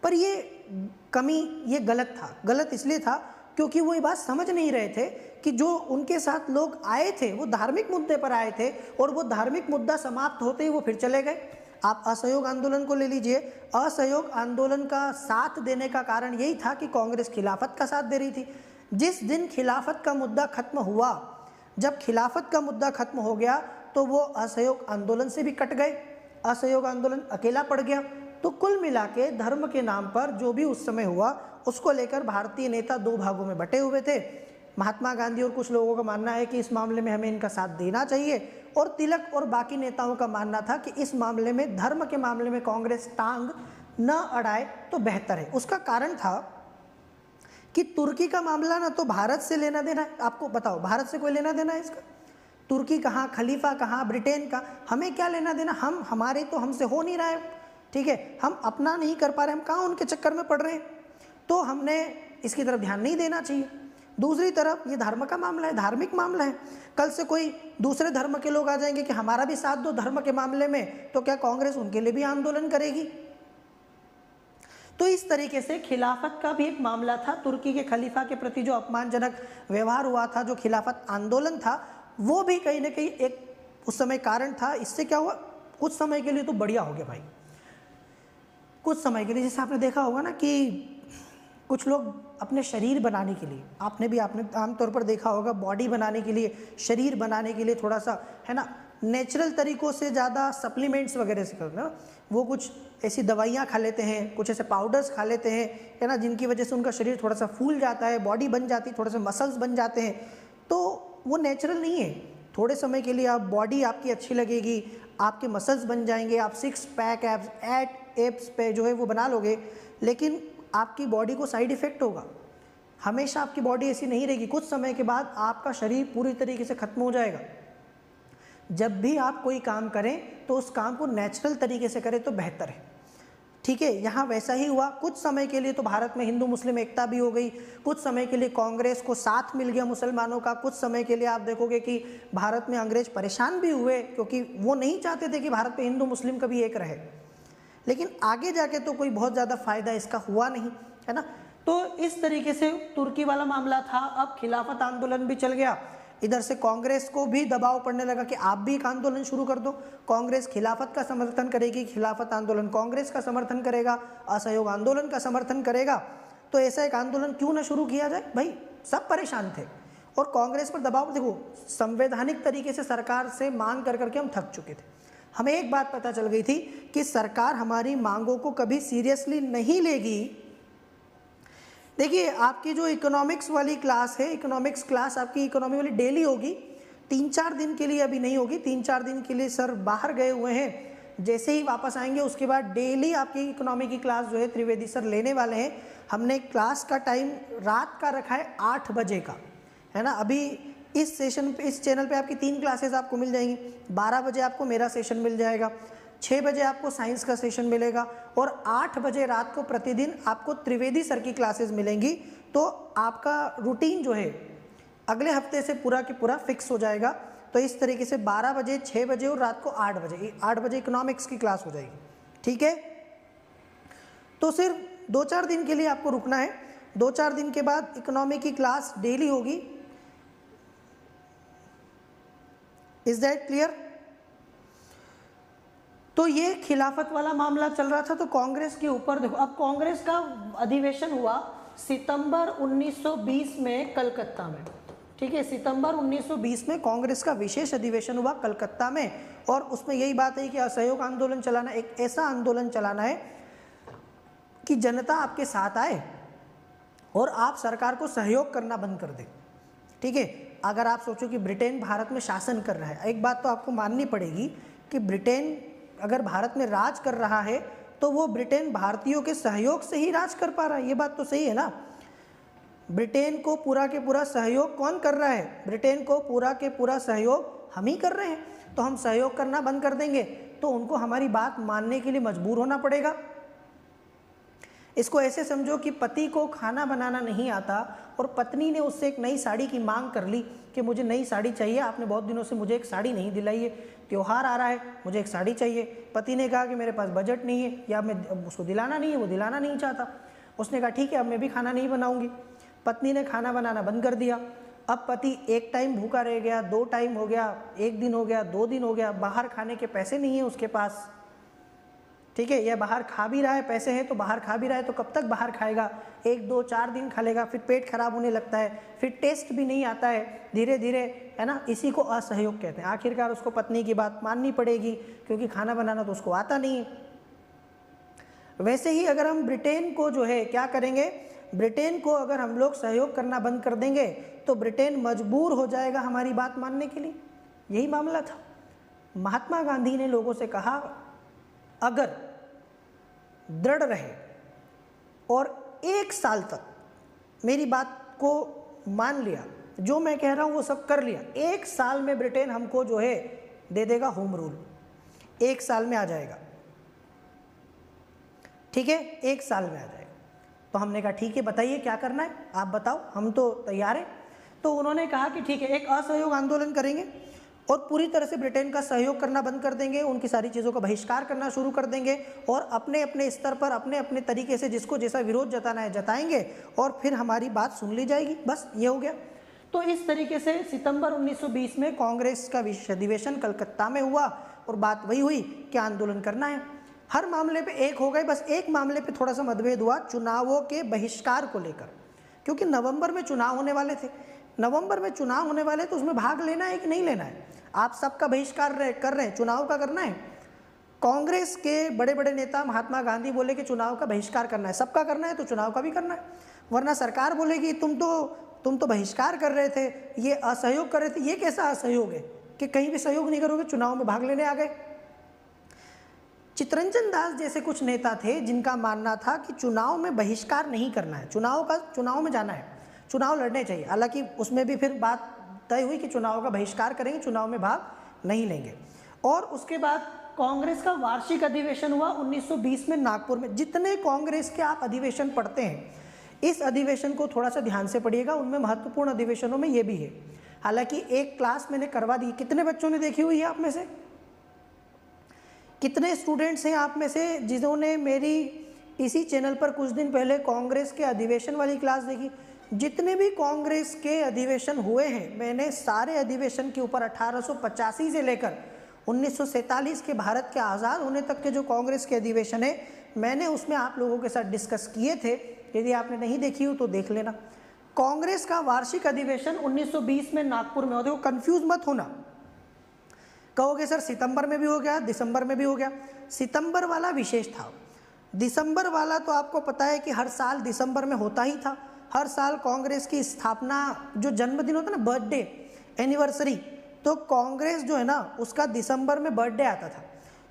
पर ये गलत था। गलत इसलिए था क्योंकि वो ये बात समझ नहीं रहे थे कि जो उनके साथ लोग आए थे वो धार्मिक मुद्दे पर आए थे, और वो धार्मिक मुद्दा समाप्त होते ही वो फिर चले गए। आप असहयोग आंदोलन को ले लीजिए। असहयोग आंदोलन का साथ देने का कारण यही था कि कांग्रेस खिलाफत का साथ दे रही थी। जिस दिन खिलाफत का मुद्दा खत्म हुआ, जब खिलाफत का मुद्दा खत्म हो गया तो वो असहयोग आंदोलन से भी कट गए, असहयोग आंदोलन अकेला पड़ गया। तो कुल मिला के धर्म के नाम पर जो भी उस समय हुआ उसको लेकर भारतीय नेता दो भागों में बटे हुए थे। महात्मा गांधी और कुछ लोगों का मानना है कि इस मामले में हमें इनका साथ देना चाहिए, और तिलक और बाकी नेताओं का मानना था कि इस मामले में, धर्म के मामले में कांग्रेस टांग न अड़ाए तो बेहतर है। उसका कारण था कि तुर्की का मामला ना तो भारत से लेना देना है। आपको बताओ, भारत से कोई लेना देना है इसका? तुर्की कहाँ, खलीफा कहाँ, ब्रिटेन का, हमें क्या लेना देना? हमारे तो हमसे हो नहीं रहा है, ठीक है, हम अपना नहीं कर पा रहे, हम कहाँ उनके चक्कर में पड़ रहे हैं, तो हमने इसकी तरफ ध्यान नहीं देना चाहिए। दूसरी तरफ ये धर्म का मामला है, धार्मिक मामला है। कल से कोई दूसरे धर्म के लोग आ जाएंगे कि हमारा भी साथ दो धर्म के मामले में, तो क्या कांग्रेस उनके लिए भी आंदोलन करेगी? तो इस तरीके से खिलाफत का भी एक मामला था। तुर्की के खलीफा के प्रति जो अपमानजनक व्यवहार हुआ था, जो खिलाफत आंदोलन था, वो भी कहीं ना कहीं एक उस समय कारण था। इससे क्या हुआ, कुछ समय के लिए तो बढ़िया हो गया भाई, कुछ समय के लिए। जैसे आपने देखा होगा ना कि कुछ लोग अपने शरीर बनाने के लिए, आपने आमतौर पर देखा होगा, बॉडी बनाने के लिए, शरीर बनाने के लिए थोड़ा सा, है ना, नेचुरल तरीकों से ज़्यादा सप्लीमेंट्स वगैरह से करना, वो कुछ ऐसी दवाइयाँ खा लेते हैं, कुछ ऐसे पाउडर्स खा लेते हैं, है ना, जिनकी वजह से उनका शरीर थोड़ा सा फूल जाता है, बॉडी बन जाती है, थोड़े से मसल्स बन जाते हैं। तो वो नेचुरल नहीं है। थोड़े समय के लिए आप, बॉडी आपकी अच्छी लगेगी, आपके मसल्स बन जाएंगे, आप सिक्स पैक एब्स पे जो है वो बना लोगे, लेकिन आपकी बॉडी को साइड इफ़ेक्ट होगा। हमेशा आपकी बॉडी ऐसी नहीं रहेगी। कुछ समय के बाद आपका शरीर पूरी तरीके से ख़त्म हो जाएगा। जब भी आप कोई काम करें तो उस काम को नेचुरल तरीके से करें तो बेहतर है, ठीक है। यहाँ वैसा ही हुआ। कुछ समय के लिए तो भारत में हिंदू मुस्लिम एकता भी हो गई, कुछ समय के लिए कांग्रेस को साथ मिल गया मुसलमानों का, कुछ समय के लिए आप देखोगे कि भारत में अंग्रेज परेशान भी हुए, क्योंकि वो नहीं चाहते थे कि भारत में हिंदू मुस्लिम कभी एक रहे। लेकिन आगे जाके तो कोई बहुत ज़्यादा फायदा इसका हुआ नहीं, है ना। तो इस तरीके से तुर्की वाला मामला था। अब खिलाफत आंदोलन भी चल गया। इधर से कांग्रेस को भी दबाव पड़ने लगा कि आप भी एक आंदोलन शुरू कर दो। कांग्रेस खिलाफत का समर्थन करेगी, खिलाफत आंदोलन कांग्रेस का समर्थन करेगा, असहयोग आंदोलन का समर्थन करेगा। तो ऐसा एक आंदोलन क्यों ना शुरू किया जाए? भाई सब परेशान थे और कांग्रेस पर दबाव, देखो संवैधानिक तरीके से सरकार से मांग कर करके हम थक चुके थे। हमें एक बात पता चल गई थी कि सरकार हमारी मांगों को कभी सीरियसली नहीं लेगी। देखिए, आपकी जो इकोनॉमिक्स वाली क्लास है, इकोनॉमिक्स क्लास आपकी इकोनॉमी वाली डेली होगी, 3-4 दिन के लिए अभी नहीं होगी। 3-4 दिन के लिए सर बाहर गए हुए हैं, जैसे ही वापस आएंगे उसके बाद डेली आपकी इकोनॉमी की क्लास जो है त्रिवेदी सर लेने वाले हैं। हमने क्लास का टाइम रात का रखा है 8 बजे का, है ना। अभी इस सेशन पे, इस चैनल पे आपकी 3 क्लासेस आपको मिल जाएंगी। 12 बजे आपको मेरा सेशन मिल जाएगा, 6 बजे आपको साइंस का सेशन मिलेगा, और 8 बजे रात को प्रतिदिन आपको त्रिवेदी सर की क्लासेस मिलेंगी। तो आपका रूटीन जो है अगले हफ्ते से पूरा की पूरा फिक्स हो जाएगा। तो इस तरीके से 12 बजे, 6 बजे और रात को 8 बजे इकोनॉमिक्स की क्लास हो जाएगी, ठीक है। तो सिर्फ 2-4 दिन के लिए आपको रुकना है। 2-4 दिन के बाद इकोनॉमी की क्लास डेली होगी। Is that clear? तो ये खिलाफत वाला मामला चल रहा था। तो कांग्रेस के ऊपर देखो, अब कांग्रेस का अधिवेशन हुआ सितंबर 1920 में कलकत्ता में, ठीक है। सितंबर 1920 में कांग्रेस का विशेष अधिवेशन हुआ कलकत्ता में, और उसमें यही बात है कि असहयोग आंदोलन चलाना, एक ऐसा आंदोलन चलाना है कि जनता आपके साथ आए और आप सरकार को सहयोग करना बंद कर दें, ठीक है। अगर आप सोचो कि ब्रिटेन भारत में शासन कर रहा है, एक बात तो आपको माननी पड़ेगी कि ब्रिटेन अगर भारत में राज कर रहा है तो वो ब्रिटेन भारतीयों के सहयोग से ही राज कर पा रहा है। ये बात तो सही है ना। ब्रिटेन को पूरा के पूरा सहयोग कौन कर रहा है? ब्रिटेन को पूरा के पूरा सहयोग हम ही कर रहे हैं। तो हम सहयोग करना बंद कर देंगे तो उनको हमारी बात मानने के लिए मजबूर होना पड़ेगा। इसको ऐसे समझो कि पति को खाना बनाना नहीं आता और पत्नी ने उससे एक नई साड़ी की मांग कर ली कि मुझे नई साड़ी चाहिए, आपने बहुत दिनों से मुझे एक साड़ी नहीं दिलाई है, त्योहार आ रहा है, मुझे एक साड़ी चाहिए। पति ने कहा कि मेरे पास बजट नहीं है, या मैं उसको दिलाना नहीं है, वो दिलाना नहीं चाहता। उसने कहा ठीक है, अब मैं भी खाना नहीं बनाऊंगी। पत्नी ने खाना बनाना बंद कर दिया। अब पति एक टाइम भूखा रह गया, 2 टाइम हो गया, 1 दिन हो गया, 2 दिन हो गया, बाहर खाने के पैसे नहीं है उसके पास, ठीक है, या बाहर खा भी रहा है, पैसे हैं तो बाहर खा भी रहा है, तो कब तक बाहर खाएगा, 1, 2, 4 दिन खा लेगा, फिर पेट खराब होने लगता है, फिर टेस्ट भी नहीं आता है, धीरे धीरे, है ना, इसी को असहयोग कहते हैं। आखिरकार उसको पत्नी की बात माननी पड़ेगी, क्योंकि खाना बनाना तो उसको आता नहीं है। वैसे ही अगर हम ब्रिटेन को जो है क्या करेंगे, ब्रिटेन को अगर हम लोग सहयोग करना बंद कर देंगे तो ब्रिटेन मजबूर हो जाएगा हमारी बात मानने के लिए। यही मामला था। महात्मा गांधी ने लोगों से कहा, अगर दृढ़ रहे और 1 साल तक मेरी बात को मान लिया, जो मैं कह रहा हूं वो सब कर लिया, 1 साल में ब्रिटेन हमको जो है दे देगा होम रूल, 1 साल में आ जाएगा, ठीक है, 1 साल में आ जाएगा। तो हमने कहा ठीक है, बताइए क्या करना है, आप बताओ, हम तो तैयार हैं। तो उन्होंने कहा कि ठीक है, एक असहयोग आंदोलन करेंगे और पूरी तरह से ब्रिटेन का सहयोग करना बंद कर देंगे, उनकी सारी चीज़ों का बहिष्कार करना शुरू कर देंगे और अपने अपने स्तर पर अपने अपने तरीके से जिसको जैसा विरोध जताना है जताएंगे और फिर हमारी बात सुन ली जाएगी, बस ये हो गया। तो इस तरीके से सितंबर 1920 में कांग्रेस का विशेष अधिवेशन कलकत्ता में हुआ और बात वही हुई कि आंदोलन करना है। हर मामले पे एक हो गए, बस एक मामले पे थोड़ा सा मतभेद हुआ, चुनावों के बहिष्कार को लेकर, क्योंकि नवंबर में चुनाव होने वाले थे। नवंबर में चुनाव होने वाले तो उसमें भाग लेना है कि नहीं लेना है, आप सबका बहिष्कार कर रहे हैं, चुनाव का करना है। कांग्रेस के बड़े बड़े नेता महात्मा गांधी बोले कि चुनाव का बहिष्कार करना है, सबका करना है तो चुनाव का भी करना है, वरना सरकार बोलेगी तुम तो बहिष्कार कर रहे थे, ये असहयोग कर रहे थे। ये कैसा असहयोग है कि कहीं भी सहयोग नहीं करोगे, चुनाव में भाग लेने आ गए। चित्तरंजन दास जैसे कुछ नेता थे जिनका मानना था कि चुनाव में बहिष्कार नहीं करना है, चुनाव में जाना है, चुनाव लड़ने चाहिए। हालांकि उसमें भी फिर बात तय हुई कि चुनाव का बहिष्कार करेंगे, चुनाव में भाग नहीं लेंगे। और उसके बाद कांग्रेस का वार्षिक अधिवेशन हुआ 1920 में नागपुर में। जितने कांग्रेस के आप अधिवेशन पढ़ते हैं, इस अधिवेशन को थोड़ा सा ध्यान से पढ़िएगा, उनमें महत्वपूर्ण अधिवेशनों में ये भी है। हालांकि एक क्लास मैंने करवा दी, कितने बच्चों ने देखी हुई है आप में से, कितने स्टूडेंट्स हैं आप में से जिन्होंने मेरी इसी चैनल पर कुछ दिन पहले कांग्रेस के अधिवेशन वाली क्लास देखी? जितने भी कांग्रेस के अधिवेशन हुए हैं, मैंने सारे अधिवेशन के ऊपर 1885 से लेकर 1947 के भारत के आज़ाद होने तक के जो कांग्रेस के अधिवेशन है, मैंने उसमें आप लोगों के साथ डिस्कस किए थे। यदि आपने नहीं देखी हो तो देख लेना। कांग्रेस का वार्षिक अधिवेशन 1920 में नागपुर में हो। देखो, कंफ्यूज मत होना, कहोगे सर सितंबर में भी हो गया, दिसंबर में भी हो गया। सितंबर वाला विशेष था, दिसंबर वाला तो आपको पता है कि हर साल दिसंबर में होता ही था। हर साल कांग्रेस की स्थापना, जो जन्मदिन होता है ना, बर्थडे एनिवर्सरी, तो कांग्रेस जो है ना उसका दिसंबर में बर्थडे आता था।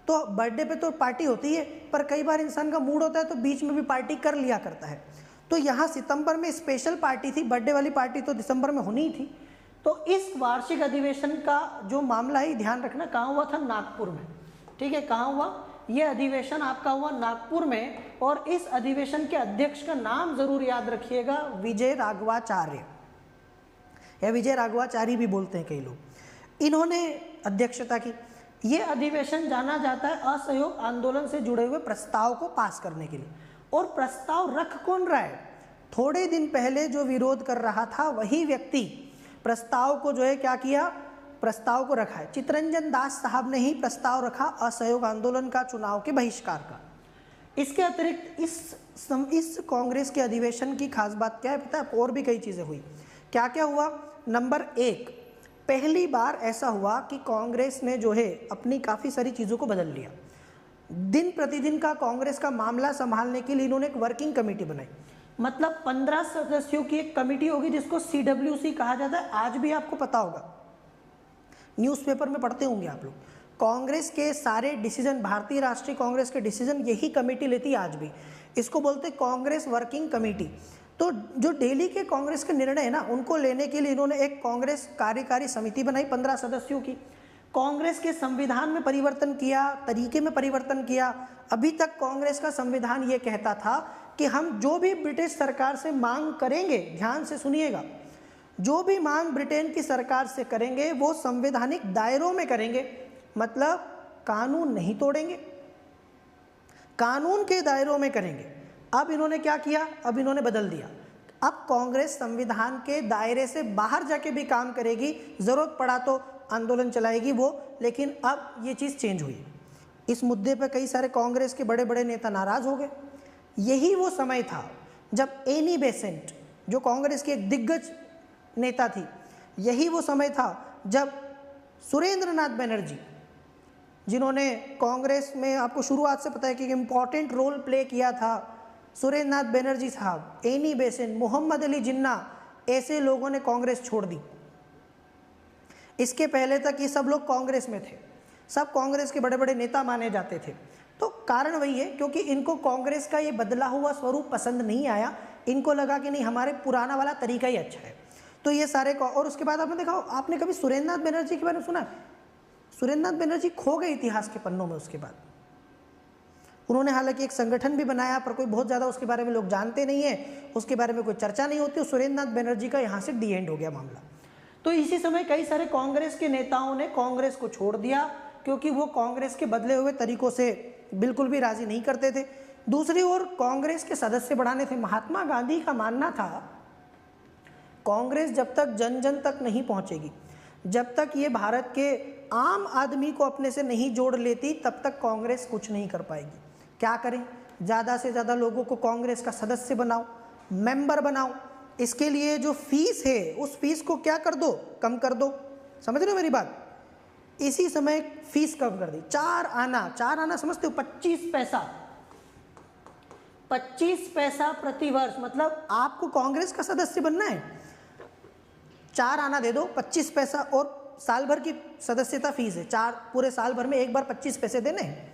तो बर्थडे पे तो पार्टी होती है, पर कई बार इंसान का मूड होता है तो बीच में भी पार्टी कर लिया करता है। तो यहाँ सितंबर में स्पेशल पार्टी थी, बर्थडे वाली पार्टी तो दिसंबर में होनी ही थी। तो इस वार्षिक अधिवेशन का जो मामला है, ध्यान रखना, कहाँ हुआ था? नागपुर में। ठीक है, कहाँ हुआ? यह अधिवेशन आपका हुआ नागपुर में। और इस अधिवेशन के अध्यक्ष का नाम जरूर याद रखिएगा, विजय राघवाचार्य, या विजय राघवाचारी भी बोलते हैं कई लोग। इन्होंने अध्यक्षता की। यह अधिवेशन जाना जाता है असहयोग आंदोलन से जुड़े हुए प्रस्ताव को पास करने के लिए। और प्रस्ताव रख कौन रहा है? थोड़े दिन पहले जो विरोध कर रहा था वही व्यक्ति प्रस्ताव को जो है क्या किया, प्रस्ताव को रखा है। चित्तरंजन दास साहब ने ही प्रस्ताव रखा असहयोग आंदोलन का, चुनाव के बहिष्कार का। इसके अतिरिक्त इस कांग्रेस के अधिवेशन की खास बात क्या है पता है? और भी कई चीज़ें हुई। क्या क्या हुआ? नंबर 1, पहली बार ऐसा हुआ कि कांग्रेस ने जो है अपनी काफ़ी सारी चीज़ों को बदल लिया। दिन प्रतिदिन का कांग्रेस का मामला संभालने के लिए इन्होंने एक वर्किंग कमेटी बनाई। मतलब 15 सदस्यों की एक कमेटी होगी जिसको CWC कहा जाता है। आज भी आपको पता होगा, न्यूज़पेपर में पढ़ते होंगे आप लोग। कांग्रेस के सारे डिसीजन, भारतीय राष्ट्रीय कांग्रेस के डिसीजन यही कमेटी लेती है आज भी। इसको बोलते हैं कांग्रेस वर्किंग कमेटी। तो जो डेली के कांग्रेस के निर्णय है ना, उनको लेने के लिए इन्होंने एक कांग्रेस कार्यकारी समिति बनाई 15 सदस्यों की। कांग्रेस के संविधान में परिवर्तन किया, तरीके में परिवर्तन किया। अभी तक कांग्रेस का संविधान ये कहता था कि हम जो भी ब्रिटिश सरकार से मांग करेंगे, ध्यान से सुनिएगा, जो भी मांग ब्रिटेन की सरकार से करेंगे वो संवैधानिक दायरों में करेंगे, मतलब कानून नहीं तोड़ेंगे, कानून के दायरों में करेंगे। अब इन्होंने क्या किया, अब इन्होंने बदल दिया। अब कांग्रेस संविधान के दायरे से बाहर जाके भी काम करेगी, जरूरत पड़ा तो आंदोलन चलाएगी वो, लेकिन अब ये चीज़ चेंज हुई। इस मुद्दे पर कई सारे कांग्रेस के बड़े बड़े नेता नाराज हो गए। यही वो समय था जब एनी बेसेंट, जो कांग्रेस की एक दिग्गज नेता थी, यही वो समय था जब सुरेंद्र नाथ बनर्जी, जिन्होंने कांग्रेस में, आपको शुरुआत से पता है कि इम्पॉर्टेंट रोल प्ले किया था, सुरेंद्र नाथ बनर्जी साहब, एनी बेसेंट, मोहम्मद अली जिन्ना, ऐसे लोगों ने कांग्रेस छोड़ दी। इसके पहले तक ये सब लोग कांग्रेस में थे, सब कांग्रेस के बड़े बड़े नेता माने जाते थे। तो कारण वही है, क्योंकि इनको कांग्रेस का ये बदला हुआ स्वरूप पसंद नहीं आया। इनको लगा कि नहीं, हमारे पुराना वाला तरीका ही अच्छा है। तो ये सारे, और उसके बाद आपने देखा, आपने कभी सुरेंद्र नाथ बनर्जी के बारे में सुना? सुरेंद्र नाथ बनर्जी खो गए इतिहास के पन्नों में। उसके बाद उन्होंने हालांकि एक संगठन भी बनाया, पर कोई बहुत ज़्यादा उसके बारे में लोग जानते नहीं है, उसके बारे में कोई चर्चा नहीं होती। सुरेंद्र नाथ बनर्जी का यहाँ से डी एंड हो गया मामला। तो इसी समय कई सारे कांग्रेस के नेताओं ने कांग्रेस को छोड़ दिया, क्योंकि वो कांग्रेस के बदले हुए तरीकों से बिल्कुल भी राजी नहीं करते थे। दूसरी ओर कांग्रेस के सदस्य बढ़ाने थे। महात्मा गांधी का मानना था, कांग्रेस जब तक जन जन तक नहीं पहुंचेगी, जब तक ये भारत के आम आदमी को अपने से नहीं जोड़ लेती, तब तक कांग्रेस कुछ नहीं कर पाएगी। क्या करें? ज़्यादा से ज़्यादा लोगों को कांग्रेस का सदस्य बनाओ, मेंबर बनाओ। इसके लिए जो फीस है, उस फीस को क्या कर दो, कम कर दो। समझ रहे हो मेरी बात? इसी समय फीस कम कर दी। 4 आना समझते हो? 25 पैसा, 25 पैसा प्रति वर्ष। मतलब आपको कांग्रेस का सदस्य बनना है, 4 आना दे दो, 25 पैसा, और साल भर की सदस्यता फीस है। 4 पूरे साल भर में एक बार 25 पैसे देने हैं।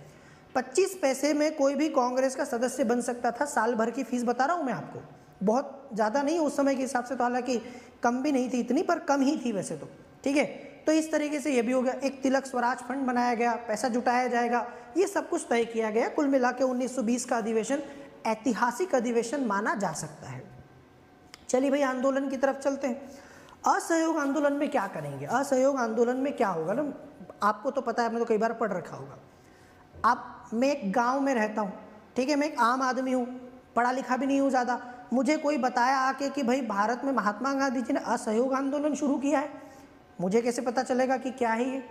25 पैसे में कोई भी कांग्रेस का सदस्य बन सकता था। साल भर की फीस बता रहा हूँ मैं आपको, बहुत ज़्यादा नहीं, उस समय के हिसाब से तो हालांकि कम भी नहीं थी इतनी, पर कम ही थी वैसे तो, ठीक है। तो इस तरीके से ये भी हो गया। एक तिलक स्वराज फंड बनाया गया, पैसा जुटाया जाएगा, ये सब कुछ तय किया गया। कुल मिला के 1920 का अधिवेशन ऐतिहासिक अधिवेशन माना जा सकता है। चलिए भाई, आंदोलन की तरफ चलते हैं। असहयोग आंदोलन में क्या करेंगे? असहयोग आंदोलन में क्या होगा ना, आपको तो पता है, आपने तो कई बार पढ़ रखा होगा। अब मैं एक गाँव में रहता हूँ, ठीक है, मैं एक आम आदमी हूँ, पढ़ा लिखा भी नहीं हूँ ज़्यादा। मुझे कोई बताया आके कि भाई भारत में महात्मा गांधी जी ने असहयोग आंदोलन शुरू किया है, मुझे कैसे पता चलेगा कि क्या है ये?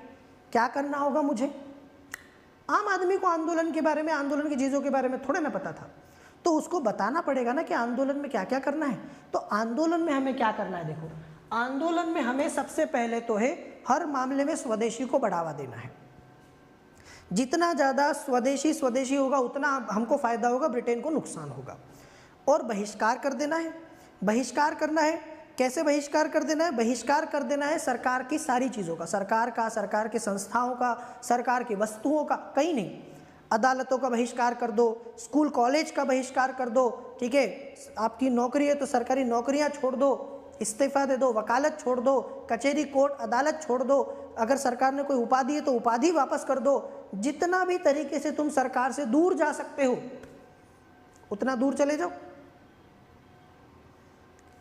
क्या करना होगा मुझे? आम आदमी को आंदोलन के बारे में, आंदोलन की चीज़ों के बारे में थोड़ा ना पता था, तो उसको बताना पड़ेगा ना कि आंदोलन में क्या क्या करना है। तो आंदोलन में हमें क्या करना है? देखो, आंदोलन में हमें सबसे पहले तो है, हर मामले में स्वदेशी को बढ़ावा देना है। जितना ज़्यादा स्वदेशी होगा, उतना हमको फ़ायदा होगा, ब्रिटेन को नुकसान होगा। और बहिष्कार कर देना है। बहिष्कार करना है, कैसे बहिष्कार कर देना है? बहिष्कार कर देना है सरकार की सारी चीज़ों का, सरकार का, सरकार के संस्थाओं का, सरकार की वस्तुओं का, कहीं नहीं। अदालतों का बहिष्कार कर दो, स्कूल कॉलेज का बहिष्कार कर दो, ठीक है। आपकी नौकरी है तो सरकारी नौकरियां छोड़ दो, इस्तीफा दे दो, वकालत छोड़ दो, कचहरी कोर्ट अदालत छोड़ दो, अगर सरकार ने कोई उपाधि है तो उपाधि वापस कर दो। जितना भी तरीके से तुम सरकार से दूर जा सकते हो, उतना दूर चले जाओ।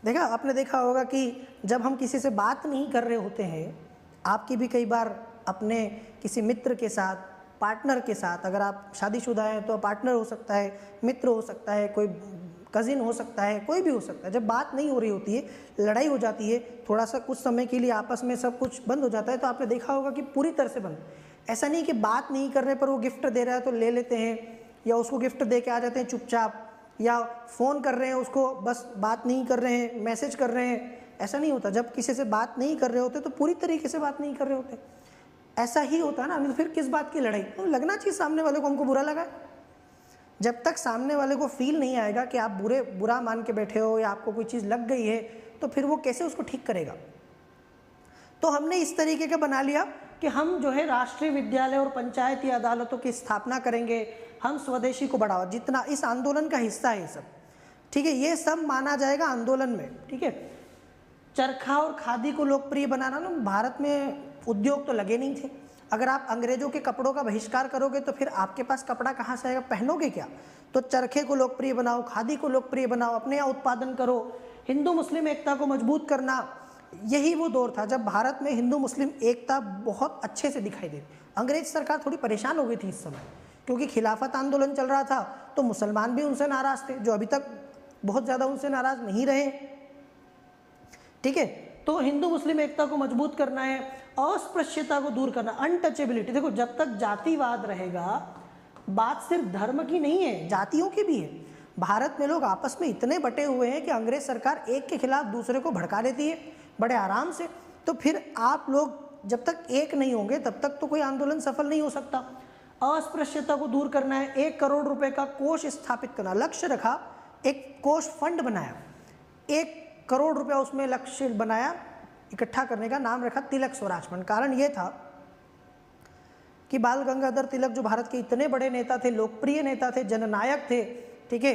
देखा, आपने देखा होगा कि जब हम किसी से बात नहीं कर रहे होते हैं, आपकी भी कई बार अपने किसी मित्र के साथ, पार्टनर के साथ, अगर आप शादीशुदा हैं तो पार्टनर हो सकता है, मित्र हो सकता है, कोई कज़िन हो सकता है, कोई भी हो सकता है। जब बात नहीं हो रही होती है, लड़ाई हो जाती है, थोड़ा सा कुछ समय के लिए आपस में सब कुछ बंद हो जाता है, तो आपने देखा होगा कि पूरी तरह से बंद। ऐसा नहीं कि बात नहीं करने पर वो गिफ्ट दे रहा है तो ले लेते हैं, या उसको गिफ्ट दे के आ जाते हैं चुपचाप, या फ़ोन कर रहे हैं उसको, बस बात नहीं कर रहे हैं, मैसेज कर रहे हैं। ऐसा नहीं होता। जब किसी से बात नहीं कर रहे होते तो पूरी तरीके से बात नहीं कर रहे होते। ऐसा ही होता है ना, तो फिर किस बात की लड़ाई? तो लगना चाहिए सामने वाले को हमको बुरा लगा है। जब तक सामने वाले को फील नहीं आएगा कि आप बुरा मान के बैठे हो या आपको कोई चीज़ लग गई है, तो फिर वो कैसे उसको ठीक करेगा? तो हमने इस तरीके का बना लिया कि हम जो है राष्ट्रीय विद्यालय और पंचायती अदालतों की स्थापना करेंगे, हम स्वदेशी को बढ़ावा, जितना इस आंदोलन का हिस्सा है ये सब, ठीक है, ये सब माना जाएगा आंदोलन में, ठीक है। चरखा और खादी को लोकप्रिय बनाना ना, भारत में उद्योग तो लगे नहीं थे, अगर आप अंग्रेजों के कपड़ों का बहिष्कार करोगे तो फिर आपके पास कपड़ा कहाँ से आएगा, पहनोगे क्या? तो चरखे को लोकप्रिय बनाओ, खादी को लोकप्रिय बनाओ, अपने यहाँ उत्पादन करो, हिंदू मुस्लिम एकता को मजबूत करना। यही वो दौर था जब भारत में हिंदू मुस्लिम एकता बहुत अच्छे से दिखाई दी। अंग्रेज सरकार थोड़ी परेशान हो गई थी इस समय, क्योंकि खिलाफत आंदोलन चल रहा था, तो मुसलमान भी उनसे नाराज थे, जो अभी तक बहुत ज़्यादा उनसे नाराज नहीं रहे। ठीक है, तो हिंदू मुस्लिम एकता को मजबूत करना है, अस्पृश्यता को दूर करना, अनटचेबिलिटी। देखो, जब तक जातिवाद रहेगा, बात सिर्फ धर्म की नहीं है, जातियों की भी है। भारत में लोग आपस में इतने बटे हुए हैं कि अंग्रेज सरकार एक के खिलाफ दूसरे को भड़का देती है बड़े आराम से। तो फिर आप लोग जब तक एक नहीं होंगे तब तक तो कोई आंदोलन सफल नहीं हो सकता। अस्पृश्यता को दूर करना है, 1 करोड़ रुपए का कोष स्थापित करना, लक्ष्य रखा, एक कोष फंड बनाया, 1 करोड़ रुपया उसमें लक्ष्य बनाया इकट्ठा करने का, नाम रखा तिलक स्वराज फंड। कारण ये था कि बाल गंगाधर तिलक जो भारत के इतने बड़े नेता थे, लोकप्रिय नेता थे, जननायक थे, ठीक है,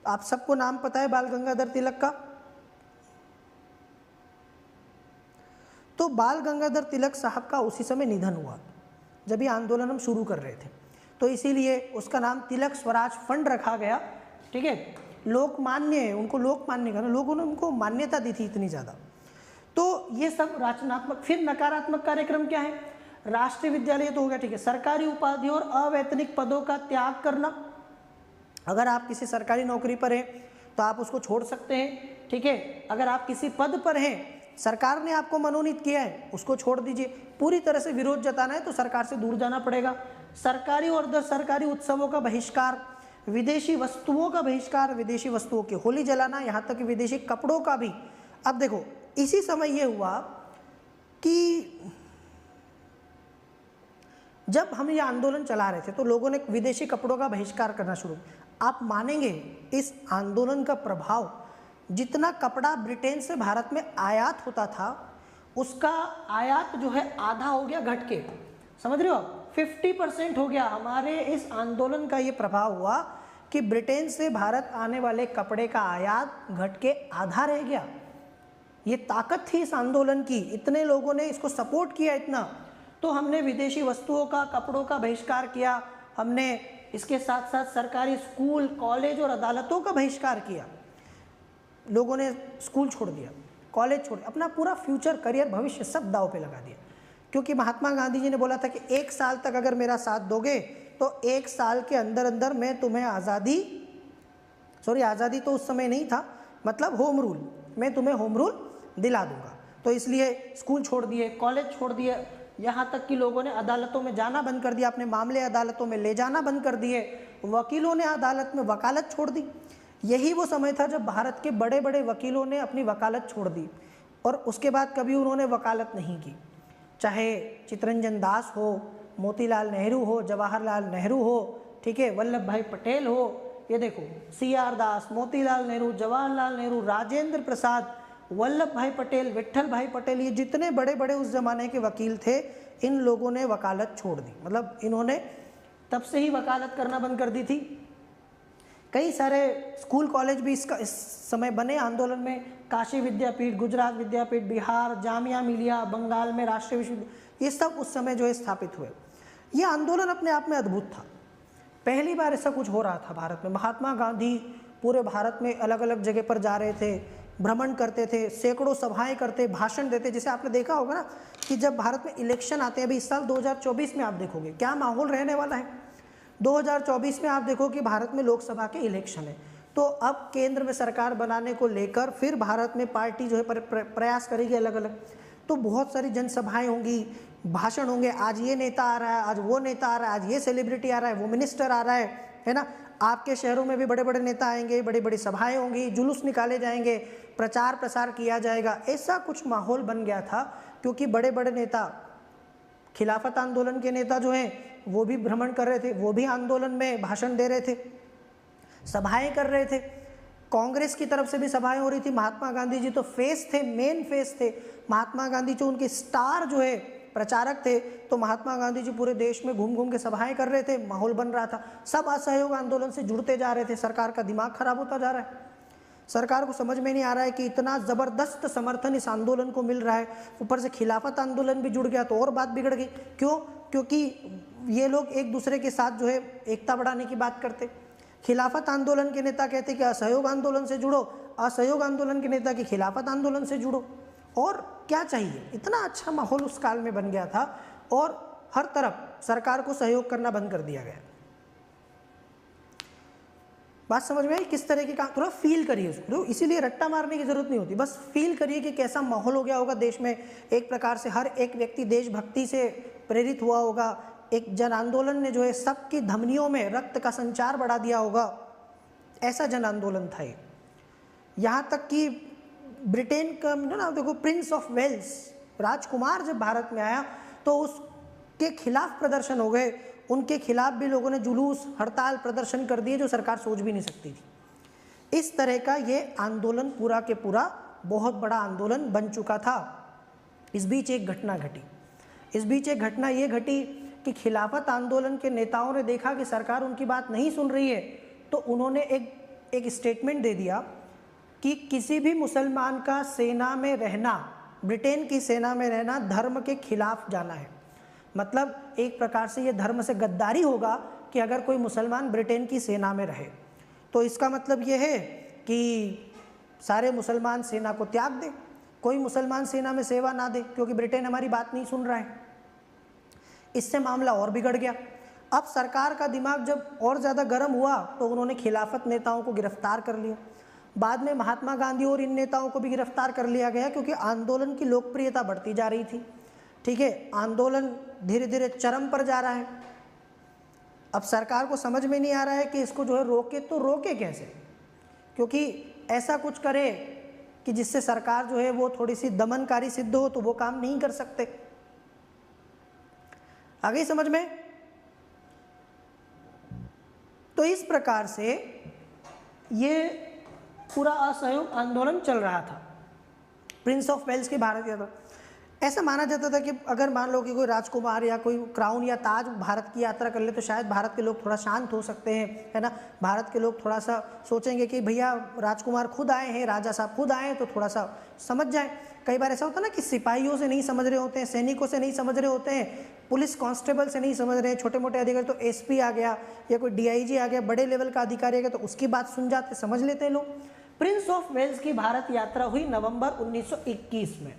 आप सबको नाम पता है बाल गंगाधर तिलक का। तो बाल गंगाधर तिलक साहब का उसी समय निधन हुआ जब ये आंदोलन हम शुरू कर रहे थे, तो इसीलिए उसका नाम तिलक स्वराज फंड रखा गया। ठीक है, लोकमान्य है, उनको लोकमान्य करना, लोगों ने उनको मान्यता दी थी इतनी ज़्यादा। तो ये सब रचनात्मक। फिर नकारात्मक कार्यक्रम क्या है? राष्ट्रीय विद्यालय तो हो गया, ठीक है। सरकारी उपाधियों और अवैतनिक पदों का त्याग करना। अगर आप किसी सरकारी नौकरी पर हैं तो आप उसको छोड़ सकते हैं, ठीक है। अगर आप किसी पद पर हैं, सरकार ने आपको मनोनीत किया है, उसको छोड़ दीजिए। पूरी तरह से विरोध जताना है तो सरकार से दूर जाना पड़ेगा। सरकारी और अर्ध सरकारी उत्सवों का बहिष्कार, विदेशी वस्तुओं का बहिष्कार, विदेशी वस्तुओं की होली जलाना, यहाँ तक कि विदेशी कपड़ों का भी। अब देखो, इसी समय ये हुआ कि जब हम ये आंदोलन चला रहे थे तो लोगों ने विदेशी कपड़ों का बहिष्कार करना शुरू। आप मानेंगे इस आंदोलन का प्रभाव, जितना कपड़ा ब्रिटेन से भारत में आयात होता था उसका आयात जो है आधा हो गया, घट के, समझ रहे हो आप, 50% हो गया। हमारे इस आंदोलन का ये प्रभाव हुआ कि ब्रिटेन से भारत आने वाले कपड़े का आयात घट के आधा रह गया। ये ताकत थी इस आंदोलन की, इतने लोगों ने इसको सपोर्ट किया इतना। तो हमने विदेशी वस्तुओं का, कपड़ों का बहिष्कार किया, हमने इसके साथ साथ सरकारी स्कूल, कॉलेज और अदालतों का बहिष्कार किया। लोगों ने स्कूल छोड़ दिया, कॉलेज छोड़ दिया, अपना पूरा फ्यूचर, करियर, भविष्य सब दांव पे लगा दिया। क्योंकि महात्मा गांधी जी ने बोला था कि 1 साल तक अगर मेरा साथ दोगे तो 1 साल के अंदर अंदर मैं तुम्हें आज़ादी तो उस समय नहीं था, मतलब होम रूल, मैं तुम्हें होम रूल दिला दूंगा। तो इसलिए स्कूल छोड़ दिए, कॉलेज छोड़ दिए, यहाँ तक कि लोगों ने अदालतों में जाना बंद कर दिया, अपने मामले अदालतों में ले जाना बंद कर दिए, वकीलों ने अदालत में वकालत छोड़ दी। यही वो समय था जब भारत के बड़े बड़े वकीलों ने अपनी वकालत छोड़ दी और उसके बाद कभी उन्होंने वकालत नहीं की। चाहे चित्तरंजन दास हो, मोतीलाल नेहरू हो, जवाहरलाल नेहरू हो, ठीक है, वल्लभ भाई पटेल हो, ये देखो CR दास, मोतीलाल नेहरू, जवाहरलाल नेहरू, राजेंद्र प्रसाद, वल्लभ भाई पटेल, विट्ठल भाई पटेल, ये जितने बड़े बड़े उस जमाने के वकील थे, इन लोगों ने वकालत छोड़ दी। मतलब इन्होंने तब से ही वकालत करना बंद कर दी थी। कई सारे स्कूल कॉलेज भी इस समय बने आंदोलन में। काशी विद्यापीठ, गुजरात विद्यापीठ, बिहार, जामिया मिलिया, बंगाल में राष्ट्रीय विश्वविद्यालय, ये सब उस समय जो है स्थापित हुए। ये आंदोलन अपने आप में अद्भुत था, पहली बार ऐसा कुछ हो रहा था भारत में। महात्मा गांधी पूरे भारत में अलग अलग जगह पर जा रहे थे, भ्रमण करते थे, सैकड़ों सभाएं करते, भाषण देते। जैसे आपने देखा होगा ना कि जब भारत में इलेक्शन आते हैं, अभी इस साल 2024 में आप देखोगे क्या माहौल रहने वाला है। 2024 में आप देखो कि भारत में लोकसभा के इलेक्शन है, तो अब केंद्र में सरकार बनाने को लेकर फिर भारत में पार्टी जो है प्रयास करेगी अलग अलग। तो बहुत सारी जनसभाएं होंगी, भाषण होंगे, आज ये नेता आ रहा है, आज वो नेता आ रहा है, आज ये सेलिब्रिटी आ रहा है, वो मिनिस्टर आ रहा है ना। आपके शहरों में भी बड़े बड़े नेता आएंगे, बड़ी बड़ी सभाएं होंगी, जुलूस निकाले जाएंगे, प्रचार प्रसार किया जाएगा। ऐसा कुछ माहौल बन गया था क्योंकि बड़े बड़े नेता, खिलाफत आंदोलन के नेता जो हैं वो भी भ्रमण कर रहे थे, वो भी आंदोलन में भाषण दे रहे थे, सभाएं कर रहे थे। कांग्रेस की तरफ से भी सभाएं हो रही थी। महात्मा गांधी जी तो फेस थे, मेन फेस थे। महात्मा गांधी जो उनके स्टार जो है प्रचारक थे, तो महात्मा गांधी जी पूरे देश में घूम घूम के सभाएं कर रहे थे, माहौल बन रहा था। सब असहयोग आंदोलन से जुड़ते जा रहे थे, सरकार का दिमाग खराब होता जा रहा है। सरकार को समझ में नहीं आ रहा है कि इतना ज़बरदस्त समर्थन इस आंदोलन को मिल रहा है, ऊपर से खिलाफत आंदोलन भी जुड़ गया तो और बात बिगड़ गई। क्यों? क्योंकि ये लोग एक दूसरे के साथ जो है एकता बढ़ाने की बात करते। खिलाफत आंदोलन के नेता कहते कि असहयोग आंदोलन से जुड़ो, असहयोग आंदोलन के नेता कि खिलाफत आंदोलन से जुड़ो। और क्या चाहिए, इतना अच्छा माहौल उस काल में बन गया था और हर तरफ सरकार को सहयोग करना बंद कर दिया गया। बात समझ में आई? किस तरह की काम, थोड़ा फील करिए उसको, इसीलिए रट्टा मारने की जरूरत नहीं होती, बस फील करिए कि कैसा माहौल हो गया होगा देश में। एक प्रकार से हर एक व्यक्ति देशभक्ति से प्रेरित हुआ होगा, एक जन आंदोलन ने जो है सबकी धमनियों में रक्त का संचार बढ़ा दिया होगा, ऐसा जन आंदोलन था ये। यहाँ तक कि ब्रिटेन का ना देखो, प्रिंस ऑफ वेल्स राजकुमार जब भारत में आया तो उसके खिलाफ प्रदर्शन हो गए, उनके खिलाफ भी लोगों ने जुलूस, हड़ताल, प्रदर्शन कर दिए जो सरकार सोच भी नहीं सकती थी। इस तरह का ये आंदोलन पूरा के पूरा बहुत बड़ा आंदोलन बन चुका था। इस बीच एक घटना घटी, इस बीच एक घटना ये घटी कि खिलाफत आंदोलन के नेताओं ने देखा कि सरकार उनकी बात नहीं सुन रही है, तो उन्होंने एक स्टेटमेंट दे दिया कि किसी भी मुसलमान का सेना में रहना, ब्रिटेन की सेना में रहना धर्म के खिलाफ जाना है। मतलब एक प्रकार से ये धर्म से गद्दारी होगा कि अगर कोई मुसलमान ब्रिटेन की सेना में रहे, तो इसका मतलब ये है कि सारे मुसलमान सेना को त्याग दें, कोई मुसलमान सेना में सेवा ना दे क्योंकि ब्रिटेन हमारी बात नहीं सुन रहा है। इससे मामला और बिगड़ गया। अब सरकार का दिमाग जब और ज़्यादा गर्म हुआ तो उन्होंने खिलाफत नेताओं को गिरफ्तार कर लिया। बाद में महात्मा गांधी और इन नेताओं को भी गिरफ्तार कर लिया गया क्योंकि आंदोलन की लोकप्रियता बढ़ती जा रही थी। ठीक है, आंदोलन धीरे धीरे चरम पर जा रहा है। अब सरकार को समझ में नहीं आ रहा है कि इसको जो है रोके, तो रोके कैसे, क्योंकि ऐसा कुछ करे कि जिससे सरकार जो है वो थोड़ी सी दमनकारी सिद्ध हो, तो वो काम नहीं कर सकते। आगे समझ में? तो इस प्रकार से ये पूरा असहयोग आंदोलन चल रहा था। प्रिंस ऑफ वेल्स की भारत यात्रा, ऐसा माना जाता था कि अगर मान लो कि कोई राजकुमार या कोई क्राउन या ताज भारत की यात्रा कर ले तो शायद भारत के लोग थोड़ा शांत हो सकते हैं, है ना। भारत के लोग थोड़ा सा सोचेंगे कि भैया राजकुमार खुद आए हैं, राजा साहब खुद आए हैं, तो थोड़ा सा समझ जाएं। कई बार ऐसा होता है ना कि सिपाहियों से नहीं समझ रहे होते हैं, सैनिकों से नहीं समझ रहे होते हैं, पुलिस कांस्टेबल से नहीं समझ रहे हैं, छोटे मोटे अधिकारी, तो एसपी आ गया या कोई डीआईजी आ गया, बड़े लेवल का अधिकारी आ गया, तो उसकी बात सुन जाते, समझ लेते हैं लोग। प्रिंस ऑफ वेल्स की भारत यात्रा हुई नवंबर 1921 में।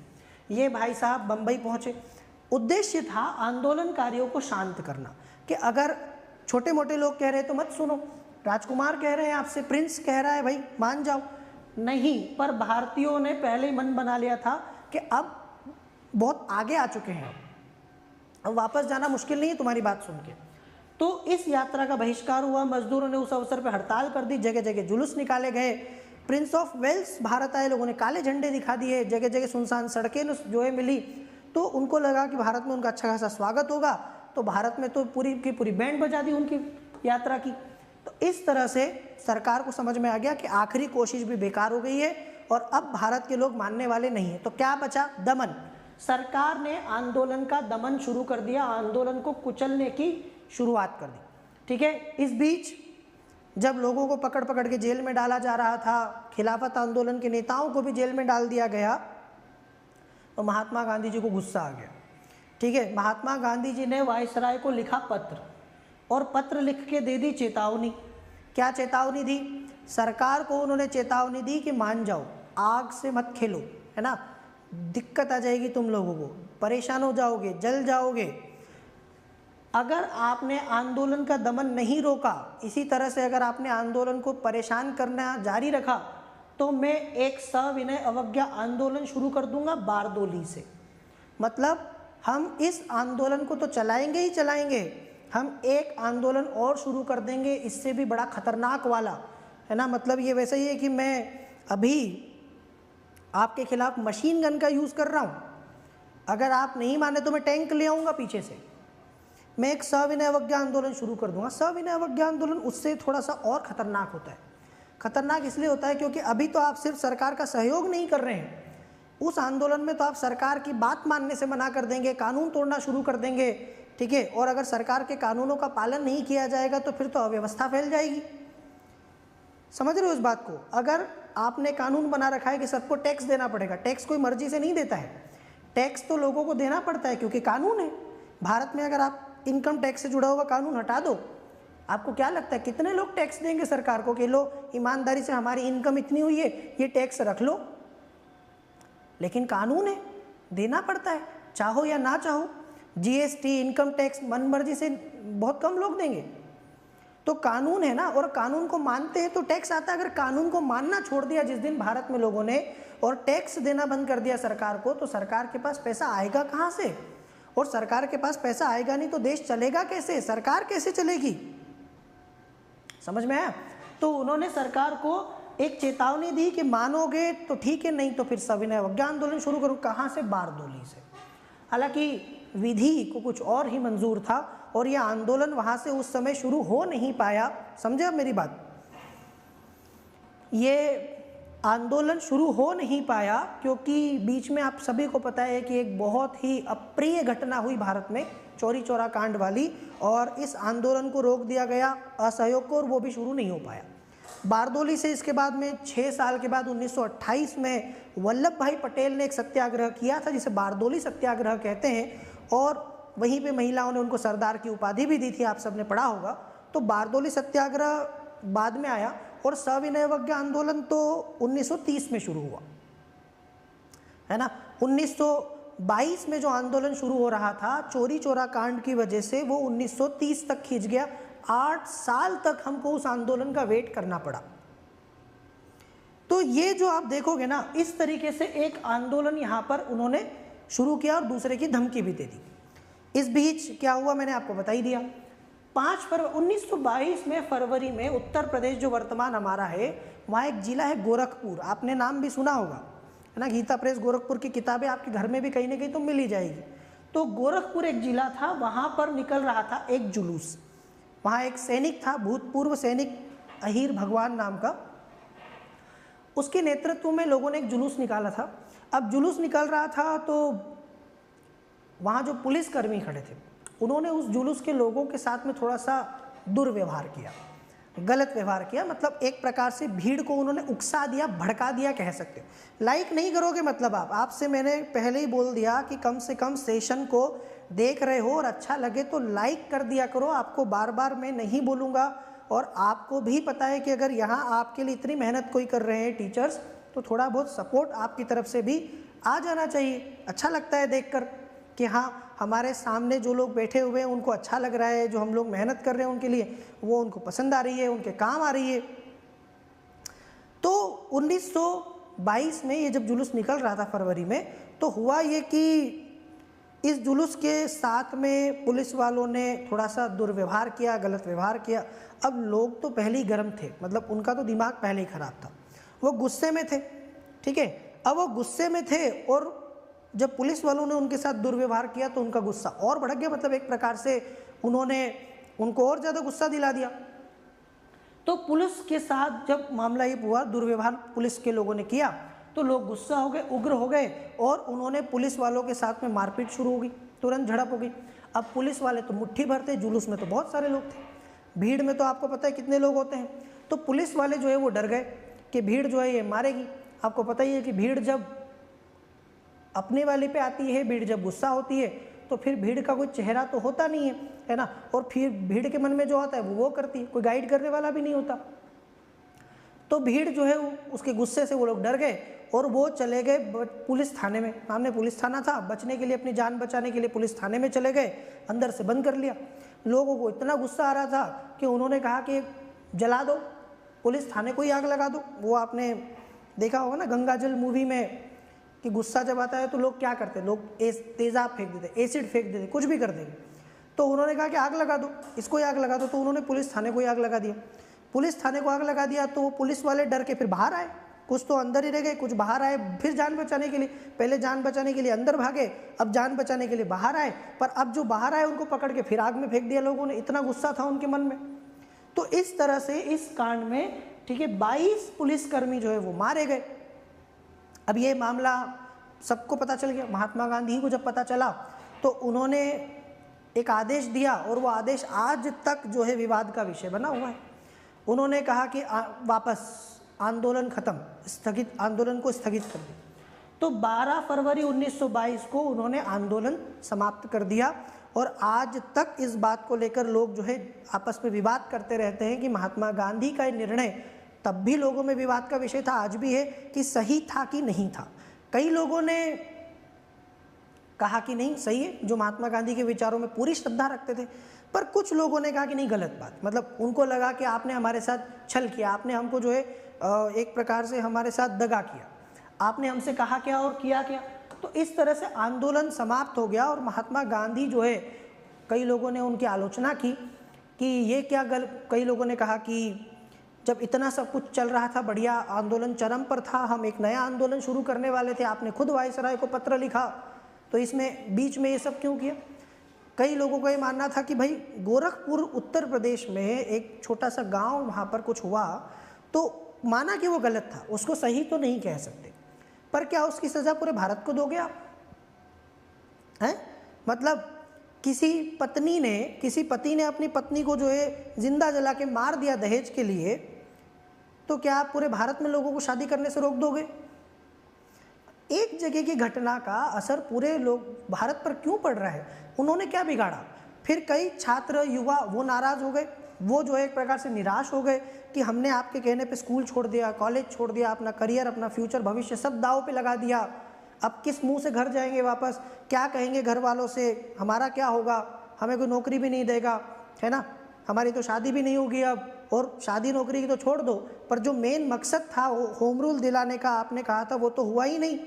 ये भाई साहब बंबई पहुंचे। उद्देश्य था आंदोलनकारियों को शांत करना कि अगर छोटे मोटे लोग कह रहे हैं तो मत सुनो, राजकुमार कह रहे हैं आपसे, प्रिंस कह रहा है भाई मान जाओ। नहीं, पर भारतीयों ने पहले ही मन बना लिया था कि अब बहुत आगे आ चुके हैं, अब वापस जाना मुश्किल नहीं है तुम्हारी बात सुन के। तो इस यात्रा का बहिष्कार हुआ, मजदूरों ने उस अवसर पर हड़ताल कर दी, जगह जगह जुलूस निकाले गए। प्रिंस ऑफ वेल्स भारत आए लोगों ने काले झंडे दिखा दिए, जगह जगह सुनसान सड़कें जो है मिली, तो उनको लगा कि भारत में उनका अच्छा खासा स्वागत होगा, तो भारत में तो पूरी की पूरी बैंड बजा दी उनकी यात्रा की। तो इस तरह से सरकार को समझ में आ गया कि आखिरी कोशिश भी बेकार हो गई है और अब भारत के लोग मानने वाले नहीं है। तो क्या बचा? दमन। सरकार ने आंदोलन का दमन शुरू कर दिया, आंदोलन को कुचलने की शुरुआत कर दी। ठीक है, इस बीच जब लोगों को पकड़ पकड़ के जेल में डाला जा रहा था, खिलाफत आंदोलन के नेताओं को भी जेल में डाल दिया गया, तो महात्मा गांधी जी को गुस्सा आ गया। ठीक है, महात्मा गांधी जी ने वायसराय को लिखा पत्र, और पत्र लिख के दे दी चेतावनी। क्या चेतावनी दी? सरकार को उन्होंने चेतावनी दी कि मान जाओ, आग से मत खेलो, है ना, दिक्कत आ जाएगी तुम लोगों को, परेशान हो जाओगे, जल जाओगे। अगर आपने आंदोलन का दमन नहीं रोका, इसी तरह से अगर आपने आंदोलन को परेशान करना जारी रखा, तो मैं एक सविनय अवज्ञा आंदोलन शुरू कर दूंगा बारदोली से। मतलब हम इस आंदोलन को तो चलाएंगे ही चलाएंगे, हम एक आंदोलन और शुरू कर देंगे, इससे भी बड़ा खतरनाक वाला, है ना। मतलब ये वैसे ही है कि मैं अभी आपके खिलाफ मशीन गन का यूज़ कर रहा हूँ, अगर आप नहीं माने तो मैं टैंक ले आऊँगा पीछे से, मैं एक सविनय अवज्ञा आंदोलन शुरू कर दूंगा। सविनय अवज्ञा आंदोलन उससे थोड़ा सा और खतरनाक होता है। खतरनाक इसलिए होता है क्योंकि अभी तो आप सिर्फ सरकार का सहयोग नहीं कर रहे हैं, उस आंदोलन में तो आप सरकार की बात मानने से मना कर देंगे, कानून तोड़ना शुरू कर देंगे। ठीक है, और अगर सरकार के कानूनों का पालन नहीं किया जाएगा तो फिर तो अव्यवस्था फैल जाएगी। समझ रहे हो इस बात को? अगर आपने कानून बना रखा है कि सबको टैक्स देना पड़ेगा, टैक्स कोई मर्जी से नहीं देता है, टैक्स तो लोगों को देना पड़ता है क्योंकि कानून है। भारत में अगर आप इनकम टैक्स से जुड़ा हुआ कानून हटा दो, आपको क्या लगता है कितने लोग टैक्स देंगे सरकार को कि लो ईमानदारी से हमारी इनकम इतनी हुई है, ये टैक्स रख लो? लेकिन कानून है, देना पड़ता है, चाहो या ना चाहो। जीएसटी, इनकम टैक्स मन मर्जी से बहुत कम लोग देंगे। तो कानून है ना, और कानून को मानते हैं तो टैक्स आता है। अगर कानून को मानना छोड़ दिया जिस दिन भारत में लोगों ने और टैक्स देना बंद कर दिया सरकार को, तो सरकार के पास पैसा आएगा कहाँ से? और सरकार के पास पैसा आएगा नहीं तो देश चलेगा कैसे, सरकार कैसे चलेगी? समझ में आया? तो उन्होंने सरकार को एक चेतावनी दी कि मानोगे तो ठीक है, नहीं तो फिर सविनय अवज्ञा आंदोलन शुरू करो। कहाँ से? बारदोली से। हालांकि विधि को कुछ और ही मंजूर था और यह आंदोलन वहां से उस समय शुरू हो नहीं पाया। समझे अब मेरी बात? ये आंदोलन शुरू हो नहीं पाया क्योंकि बीच में आप सभी को पता है कि एक बहुत ही अप्रिय घटना हुई भारत में, चौरी चौरा कांड वाली, और इस आंदोलन को रोक दिया गया असहयोग को, और वो भी शुरू नहीं हो पाया। बारदोली से इसके बाद में 6 साल के बाद 1928 में वल्लभ भाई पटेल ने एक सत्याग्रह किया था जिसे बारदोली सत्याग्रह कहते हैं, और वहीं पे महिलाओं ने उनको सरदार की उपाधि भी दी थी, आप सबने पढ़ा होगा। तो बारदोली सत्याग्रह बाद में आया और सविनय अवज्ञा आंदोलन तो 1930 में शुरू हुआ, है ना। 1922 में जो आंदोलन शुरू हो रहा था चौरी चौरा कांड की वजह से, वो 1930 तक खींच गया। 8 साल तक हमको उस आंदोलन का वेट करना पड़ा। तो ये जो आप देखोगे ना, इस तरीके से एक आंदोलन यहाँ पर उन्होंने शुरू किया और दूसरे की धमकी भी दे दी। इस बीच क्या हुआ मैंने आपको बता ही दिया। 5 फरवरी 1922 में फरवरी में उत्तर प्रदेश जो वर्तमान हमारा है, वहाँ एक जिला है गोरखपुर, आपने नाम भी सुना होगा, है ना। गीता प्रेस गोरखपुर की किताबें आपके घर में भी कहीं ना कहीं तो मिल ही जाएगी। तो गोरखपुर एक जिला था, वहाँ पर निकल रहा था एक जुलूस। वहाँ एक सैनिक था, भूतपूर्व सैनिक अहीर भगवान नाम का, उसके नेतृत्व में लोगों ने एक जुलूस निकाला था। अब जुलूस निकल रहा था तो वहाँ जो पुलिसकर्मी खड़े थे, उन्होंने उस जुलूस के लोगों के साथ में थोड़ा सा दुर्व्यवहार किया, गलत व्यवहार किया। मतलब एक प्रकार से भीड़ को उन्होंने उकसा दिया, भड़का दिया कह सकते हो। लाइक नहीं करोगे मतलब आपसे मैंने पहले ही बोल दिया कि कम से कम सेशन को देख रहे हो और अच्छा लगे तो लाइक कर दिया करो। आपको बार बार मैं नहीं बोलूँगा, और आपको भी पता है कि अगर यहाँ आपके लिए इतनी मेहनत कोई कर रहे हैं टीचर्स, तो थोड़ा बहुत सपोर्ट आपकी तरफ से भी आ जाना चाहिए। अच्छा लगता है देखकर कि हाँ, हमारे सामने जो लोग बैठे हुए हैं उनको अच्छा लग रहा है, जो हम लोग मेहनत कर रहे हैं उनके लिए, वो उनको पसंद आ रही है, उनके काम आ रही है। तो 1922 में ये जब जुलूस निकल रहा था फरवरी में, तो हुआ ये कि इस जुलूस के साथ में पुलिस वालों ने थोड़ा सा दुर्व्यवहार किया, गलत व्यवहार किया। अब लोग तो पहले ही गर्म थे, मतलब उनका तो दिमाग पहले ही खराब था, वो गुस्से में थे, ठीक है। अब वो गुस्से में थे और जब पुलिस वालों ने उनके साथ दुर्व्यवहार किया तो उनका गुस्सा और बढ़ गया। मतलब एक प्रकार से उन्होंने उनको और ज़्यादा गुस्सा दिला दिया। तो पुलिस के साथ जब मामला ये हुआ, दुर्व्यवहार पुलिस के लोगों ने किया, तो लोग गुस्सा हो गए, उग्र हो गए, और उन्होंने पुलिस वालों के साथ में मारपीट शुरू हो गई, तुरंत झड़प हो गई। अब पुलिस वाले तो मुट्ठी भर थे, जुलूस में तो बहुत सारे लोग थे, भीड़ में तो आपको पता है कितने लोग होते हैं। तो पुलिस वाले जो है वो डर गए कि भीड़ जो है ये मारेगी। आपको पता ही है कि भीड़ जब अपने वाले पे आती है, भीड़ जब गुस्सा होती है, तो फिर भीड़ का कोई चेहरा तो होता नहीं है ना। और फिर भीड़ के मन में जो आता है वो करती है, कोई गाइड करने वाला भी नहीं होता। तो भीड़ जो है उसके गुस्से से वो लोग डर गए और वो चले गए पुलिस थाने में। सामने पुलिस थाना था, बचने के लिए, अपनी जान बचाने के लिए पुलिस थाने में चले गए, अंदर से बंद कर लिया। लोगों को इतना गुस्सा आ रहा था कि उन्होंने कहा कि जला दो, पुलिस थाने को ही आग लगा दो। वो आपने देखा होगा ना गंगाजल मूवी में कि गुस्सा जब आता है तो लोग क्या करते हैं, लोग तेज़ाब फेंक देते, एसिड फेंक देते, कुछ भी कर देंगे। तो उन्होंने कहा कि आग लगा दो, इसको ही आग लगा दो। तो उन्होंने पुलिस थाने को ही आग लगा दिया। पुलिस थाने को आग लगा दिया तो वो पुलिस वाले डर के फिर बाहर आए, कुछ तो अंदर ही रह गए, कुछ बाहर आए। फिर जान बचाने के लिए, पहले जान बचाने के लिए अंदर भागे, अब जान बचाने के लिए बाहर आए। पर अब जो बाहर आए उनको पकड़ के फिर आग में फेंक दिया लोगों ने, इतना गुस्सा था उनके मन में। तो इस तरह से इस कांड में, ठीक है, 22 पुलिसकर्मी जो है वो मारे गए। अब ये मामला सबको पता चल गया। महात्मा गांधी को जब पता चला तो उन्होंने एक आदेश दिया और वो आदेश आज तक जो है विवाद का विषय बना हुआ है। उन्होंने कहा कि वापस आंदोलन खत्म, स्थगित, आंदोलन को स्थगित कर दिया। तो 12 फरवरी 1922 को उन्होंने आंदोलन समाप्त कर दिया और आज तक इस बात को लेकर लोग जो है आपस में विवाद करते रहते हैं कि महात्मा गांधी का निर्णय, तब भी लोगों में विवाद का विषय था, आज भी है, कि सही था कि नहीं था। कई लोगों ने कहा कि नहीं सही है, जो महात्मा गांधी के विचारों में पूरी श्रद्धा रखते थे, पर कुछ लोगों ने कहा कि नहीं गलत बात, मतलब उनको लगा कि आपने हमारे साथ छल किया, आपने हमको जो है एक प्रकार से हमारे साथ दगा किया, आपने हमसे कहा क्या और किया क्या। तो इस तरह से आंदोलन समाप्त हो गया और महात्मा गांधी जो है, कई लोगों ने उनकी आलोचना की कि ये क्या कई लोगों ने कहा कि जब इतना सब कुछ चल रहा था, बढ़िया आंदोलन चरम पर था, हम एक नया आंदोलन शुरू करने वाले थे, आपने खुद वायसराय को पत्र लिखा, तो इसमें बीच में ये सब क्यों किया। कई लोगों का ये मानना था कि भाई गोरखपुर उत्तर प्रदेश में एक छोटा सा गांव, वहाँ पर कुछ हुआ तो माना कि वो गलत था, उसको सही तो नहीं कह सकते, पर क्या उसकी सज़ा पूरे भारत को दोगे आप? हैं, मतलब किसी पति ने अपनी पत्नी को जो है जिंदा जला के मार दिया दहेज के लिए, तो क्या आप पूरे भारत में लोगों को शादी करने से रोक दोगे? एक जगह की घटना का असर पूरे लोग भारत पर क्यों पड़ रहा है? उन्होंने क्या बिगाड़ा? फिर कई छात्र युवा वो नाराज़ हो गए, वो जो है एक प्रकार से निराश हो गए कि हमने आपके कहने पे स्कूल छोड़ दिया, कॉलेज छोड़ दिया, अपना करियर, अपना फ्यूचर, भविष्य सब दांव पे लगा दिया, अब किस मुंह से घर जाएंगे वापस, क्या कहेंगे घर वालों से, हमारा क्या होगा, हमें कोई नौकरी भी नहीं देगा, है ना, हमारी तो शादी भी नहीं होगी अब, और शादी नौकरी की तो छोड़ दो, पर जो मेन मकसद था होम रूल दिलाने का आपने कहा था वो तो हुआ ही नहीं।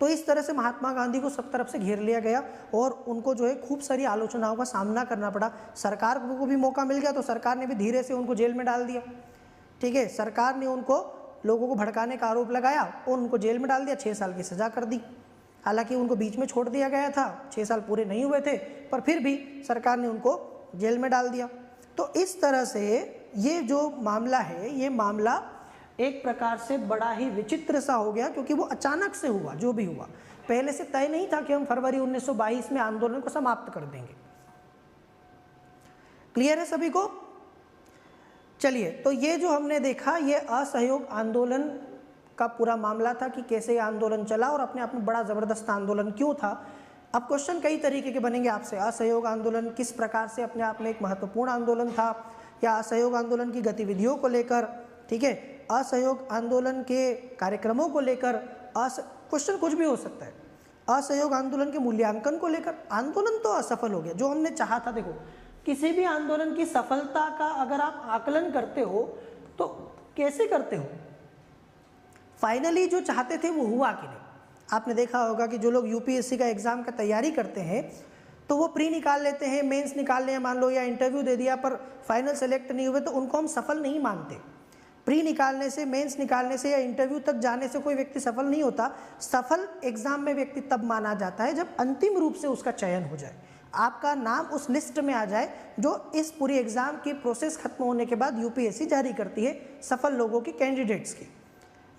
तो इस तरह से महात्मा गांधी को सब तरफ से घेर लिया गया और उनको जो है खूब सारी आलोचनाओं का सामना करना पड़ा। सरकार को भी मौका मिल गया तो सरकार ने भी धीरे से उनको जेल में डाल दिया, ठीक है, सरकार ने उनको लोगों को भड़काने का आरोप लगाया और उनको जेल में डाल दिया, 6 साल की सज़ा कर दी। हालांकि उनको बीच में छोड़ दिया गया था, 6 साल पूरे नहीं हुए थे, पर फिर भी सरकार ने उनको जेल में डाल दिया। तो इस तरह से ये जो मामला है, ये मामला एक प्रकार से बड़ा ही विचित्र सा हो गया, क्योंकि वो अचानक से हुआ, जो भी हुआ पहले से तय नहीं था कि हम फरवरी 1922 में आंदोलन को समाप्त कर देंगे। क्लियर है सभी को? चलिए, तो ये जो हमने देखा, ये असहयोग आंदोलन का पूरा मामला था कि कैसे आंदोलन चला और अपने आप में बड़ा ज़बरदस्त आंदोलन क्यों था। अब क्वेश्चन कई तरीके के बनेंगे आपसे, असहयोग आंदोलन किस प्रकार से अपने आप में एक महत्वपूर्ण आंदोलन था, या असहयोग आंदोलन की गतिविधियों को लेकर, ठीक है, असहयोग आंदोलन के कार्यक्रमों को लेकर, क्वेश्चन कुछ भी हो सकता है, असहयोग आंदोलन के मूल्यांकन को लेकर। आंदोलन तो असफल हो गया, जो हमने चाहा था। देखो, किसी भी आंदोलन की सफलता का अगर आप आकलन करते हो तो कैसे करते हो? फाइनली जो चाहते थे वो हुआ कि नहीं? आपने देखा होगा कि जो लोग यूपीएससी का एग्ज़ाम का तैयारी करते हैं तो वो प्री निकाल लेते हैं, मेंस निकाल लें मान लो, या इंटरव्यू दे दिया पर फाइनल सेलेक्ट नहीं हुए, तो उनको हम सफल नहीं मानते। प्री निकालने से, मेंस निकालने से या इंटरव्यू तक जाने से कोई व्यक्ति सफल नहीं होता। सफल एग्जाम में व्यक्ति तब माना जाता है जब अंतिम रूप से उसका चयन हो जाए, आपका नाम उस लिस्ट में आ जाए जो इस पूरी एग्जाम की प्रोसेस खत्म होने के बाद यूपीएससी जारी करती है सफल लोगों की, कैंडिडेट्स की।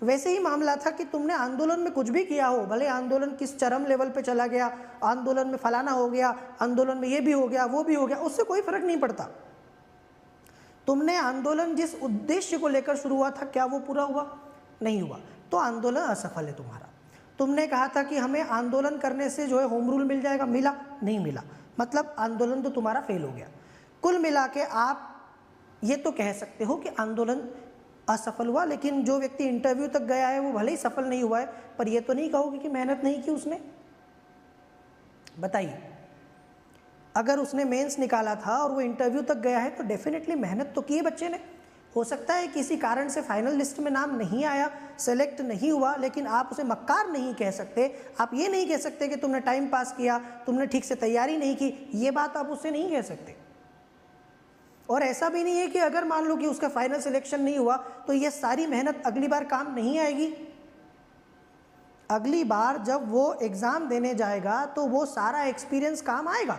वैसे ही मामला था कि तुमने आंदोलन में कुछ भी किया हो, भले आंदोलन किस चरम लेवल पे चला गया, आंदोलन में फलाना हो गया, आंदोलन में ये भी हो गया, वो भी हो गया, उससे कोई फर्क नहीं पड़ता। तुमने आंदोलन जिस उद्देश्य को लेकर शुरू हुआ था, क्या वो पूरा हुआ? नहीं हुआ, तो आंदोलन असफल है तुम्हारा। तुमने कहा था कि हमें आंदोलन करने से जो है होम रूल मिल जाएगा, मिला नहीं मिला, मतलब आंदोलन तो तुम्हारा फेल हो गया। कुल मिला के आप ये तो कह सकते हो कि आंदोलन असफल हुआ, लेकिन जो व्यक्ति इंटरव्यू तक गया है वो भले ही सफल नहीं हुआ है, पर ये तो नहीं कहोगे कि मेहनत नहीं की उसने। बताइए, अगर उसने मेंस निकाला था और वो इंटरव्यू तक गया है तो डेफिनेटली मेहनत तो की है बच्चे ने। हो सकता है किसी कारण से फाइनल लिस्ट में नाम नहीं आया, सेलेक्ट नहीं हुआ, लेकिन आप उसे मक्कार नहीं कह सकते। आप ये नहीं कह सकते कि तुमने टाइम पास किया, तुमने ठीक से तैयारी नहीं की, ये बात आप उससे नहीं कह सकते। और ऐसा भी नहीं है कि अगर मान लो कि उसका फाइनल सिलेक्शन नहीं हुआ तो ये सारी मेहनत अगली बार काम नहीं आएगी। अगली बार जब वो एग्ज़ाम देने जाएगा तो वो सारा एक्सपीरियंस काम आएगा।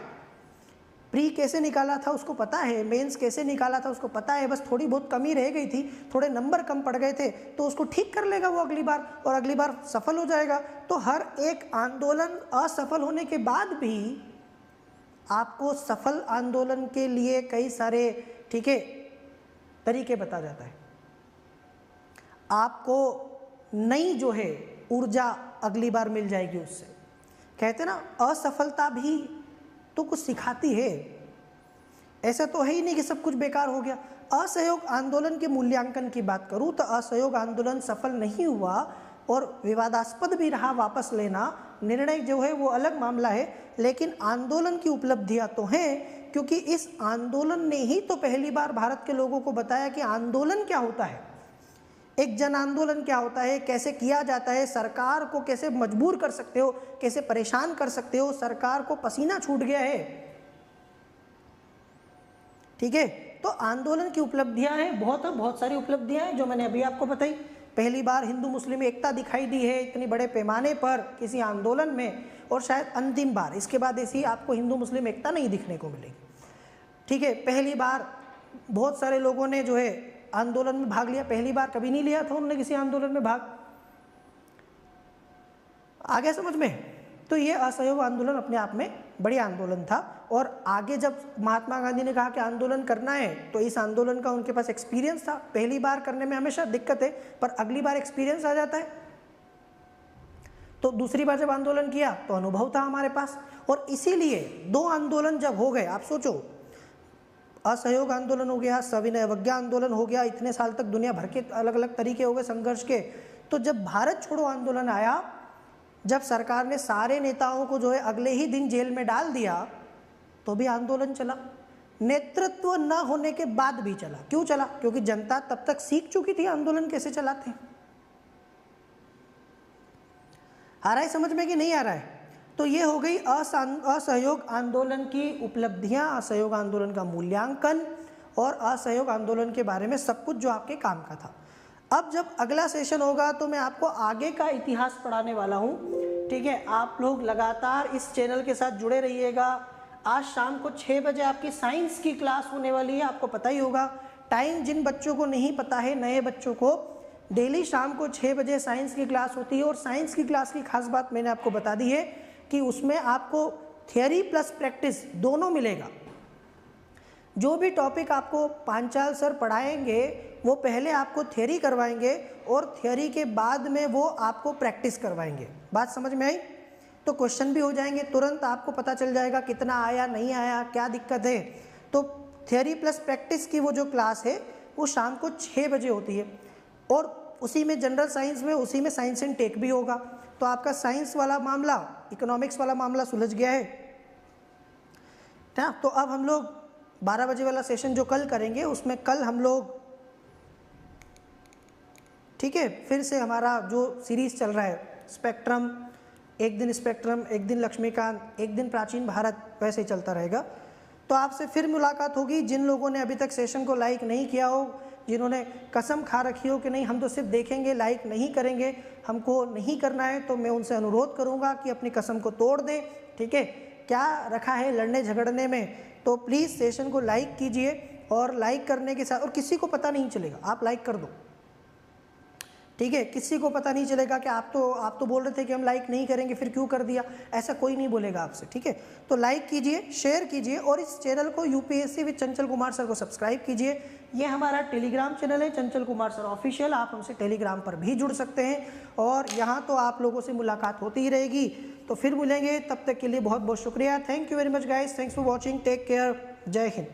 प्री कैसे निकाला था उसको पता है, मेंस कैसे निकाला था उसको पता है, बस थोड़ी बहुत कमी रह गई थी, थोड़े नंबर कम पड़ गए थे, तो उसको ठीक कर लेगा वो अगली बार, और अगली बार सफल हो जाएगा। तो हर एक आंदोलन असफल होने के बाद भी आपको सफल आंदोलन के लिए कई सारे, ठीक है, तरीके बता जाता है, आपको नई जो है ऊर्जा अगली बार मिल जाएगी उससे। कहते ना असफलता भी तो कुछ सिखाती है, ऐसा तो है ही नहीं कि सब कुछ बेकार हो गया। असहयोग आंदोलन के मूल्यांकन की बात करूं तो असहयोग आंदोलन सफल नहीं हुआ और विवादास्पद भी रहा, वापस लेना निर्णय जो है वो अलग मामला है, लेकिन आंदोलन की उपलब्धियां तो हैं, क्योंकि इस आंदोलन ने ही तो पहली बार भारत के लोगों को बताया कि आंदोलन क्या होता है, एक जन आंदोलन क्या होता है, कैसे किया जाता है, सरकार को कैसे मजबूर कर सकते हो, कैसे परेशान कर सकते हो, सरकार को पसीना छूट गया है। ठीक है, तो आंदोलन की उपलब्धियां हैं, बहुत सारी उपलब्धियां हैं जो मैंने अभी आपको बताई। पहली बार हिंदू मुस्लिम एकता दिखाई दी है इतनी बड़े पैमाने पर किसी आंदोलन में, और शायद अंतिम बार, इसके बाद ऐसी आपको हिंदू मुस्लिम एकता नहीं दिखने को मिलेगी। ठीक है, पहली बार बहुत सारे लोगों ने जो है आंदोलन में भाग लिया, पहली बार कभी नहीं लिया था उन्होंने किसी आंदोलन में भाग। आ गया समझ में? तो ये असहयोग आंदोलन अपने आप में बड़ी आंदोलन था, और आगे जब महात्मा गांधी ने कहा कि आंदोलन करना है तो इस आंदोलन का उनके पास एक्सपीरियंस था। पहली बार करने में हमेशा दिक्कत है, पर अगली बार एक्सपीरियंस आ जाता है। तो दूसरी बार जब आंदोलन किया तो अनुभव था हमारे पास, और इसीलिए दो आंदोलन जब हो गए, आप सोचो, असहयोग आंदोलन हो गया, सविनय अवज्ञा आंदोलन हो गया, इतने साल तक दुनिया भर के अलग अलग तरीके हो गए संघर्ष के, तो जब भारत छोड़ो आंदोलन आया, जब सरकार ने सारे नेताओं को जो है अगले ही दिन जेल में डाल दिया, तो भी आंदोलन चला। नेतृत्व न होने के बाद भी चला। क्यों चला? क्योंकि जनता तब तक सीख चुकी थी आंदोलन कैसे चलाते हैं। आ रहा है समझ में कि नहीं आ रहा है? तो ये हो गई असहयोग आंदोलन की उपलब्धियां, असहयोग आंदोलन का मूल्यांकन और असहयोग आंदोलन के बारे में सब कुछ जो आपके काम का था। अब जब अगला सेशन होगा तो मैं आपको आगे का इतिहास पढ़ाने वाला हूँ। ठीक है, आप लोग लगातार इस चैनल के साथ जुड़े रहिएगा। आज शाम को 6 बजे आपकी साइंस की क्लास होने वाली है, आपको पता ही होगा टाइम। जिन बच्चों को नहीं पता है, नए बच्चों को, डेली शाम को 6 बजे साइंस की क्लास होती है, और साइंस की क्लास की खास बात मैंने आपको बता दी है कि उसमें आपको थियोरी प्लस प्रैक्टिस दोनों मिलेगा। जो भी टॉपिक आपको पांचाल सर पढ़ाएंगे वो पहले आपको थियोरी करवाएंगे और थियोरी के बाद में वो आपको प्रैक्टिस करवाएंगे। बात समझ में आई? तो क्वेश्चन भी हो जाएंगे, तुरंत आपको पता चल जाएगा कितना आया, नहीं आया, क्या दिक्कत है। तो थियोरी प्लस प्रैक्टिस की वो जो क्लास है वो शाम को 6 बजे होती है, और उसी में जनरल साइंस में, उसी में साइंस एंड टेक भी होगा। तो आपका साइंस वाला मामला, इकोनॉमिक्स वाला मामला सुलझ गया है ना। तो अब हम लोग 12 बजे वाला सेशन जो कल करेंगे, उसमें कल हम लोग, ठीक है, फिर से हमारा जो सीरीज चल रहा है स्पेक्ट्रम, एक दिन स्पेक्ट्रम, एक दिन लक्ष्मीकांत, एक दिन प्राचीन भारत, वैसे ही चलता रहेगा। तो आपसे फिर मुलाकात होगी। जिन लोगों ने अभी तक सेशन को लाइक नहीं किया हो, जिन्होंने कसम खा रखी हो कि नहीं हम तो सिर्फ देखेंगे, लाइक नहीं करेंगे, हमको नहीं करना है, तो मैं उनसे अनुरोध करूंगा कि अपनी कसम को तोड़ दें। ठीक है, क्या रखा है लड़ने झगड़ने में? तो प्लीज़ सेशन को लाइक कीजिए, और लाइक करने के साथ, और किसी को पता नहीं चलेगा, आप लाइक कर दो। ठीक है, किसी को पता नहीं चलेगा कि आप तो बोल रहे थे कि हम लाइक नहीं करेंगे, फिर क्यों कर दिया, ऐसा कोई नहीं बोलेगा आपसे। ठीक है, तो लाइक कीजिए, शेयर कीजिए, और इस चैनल को UPSC with Chanchal Kumar sir को सब्सक्राइब कीजिए। ये हमारा टेलीग्राम चैनल है, चंचल कुमार सर ऑफिशियल, आप हमसे टेलीग्राम पर भी जुड़ सकते हैं, और यहाँ तो आप लोगों से मुलाकात होती ही रहेगी। तो फिर मिलेंगे, तब तक के लिए बहुत बहुत शुक्रिया। Thank you very much guys, thanks for watching, take care, जय हिंद।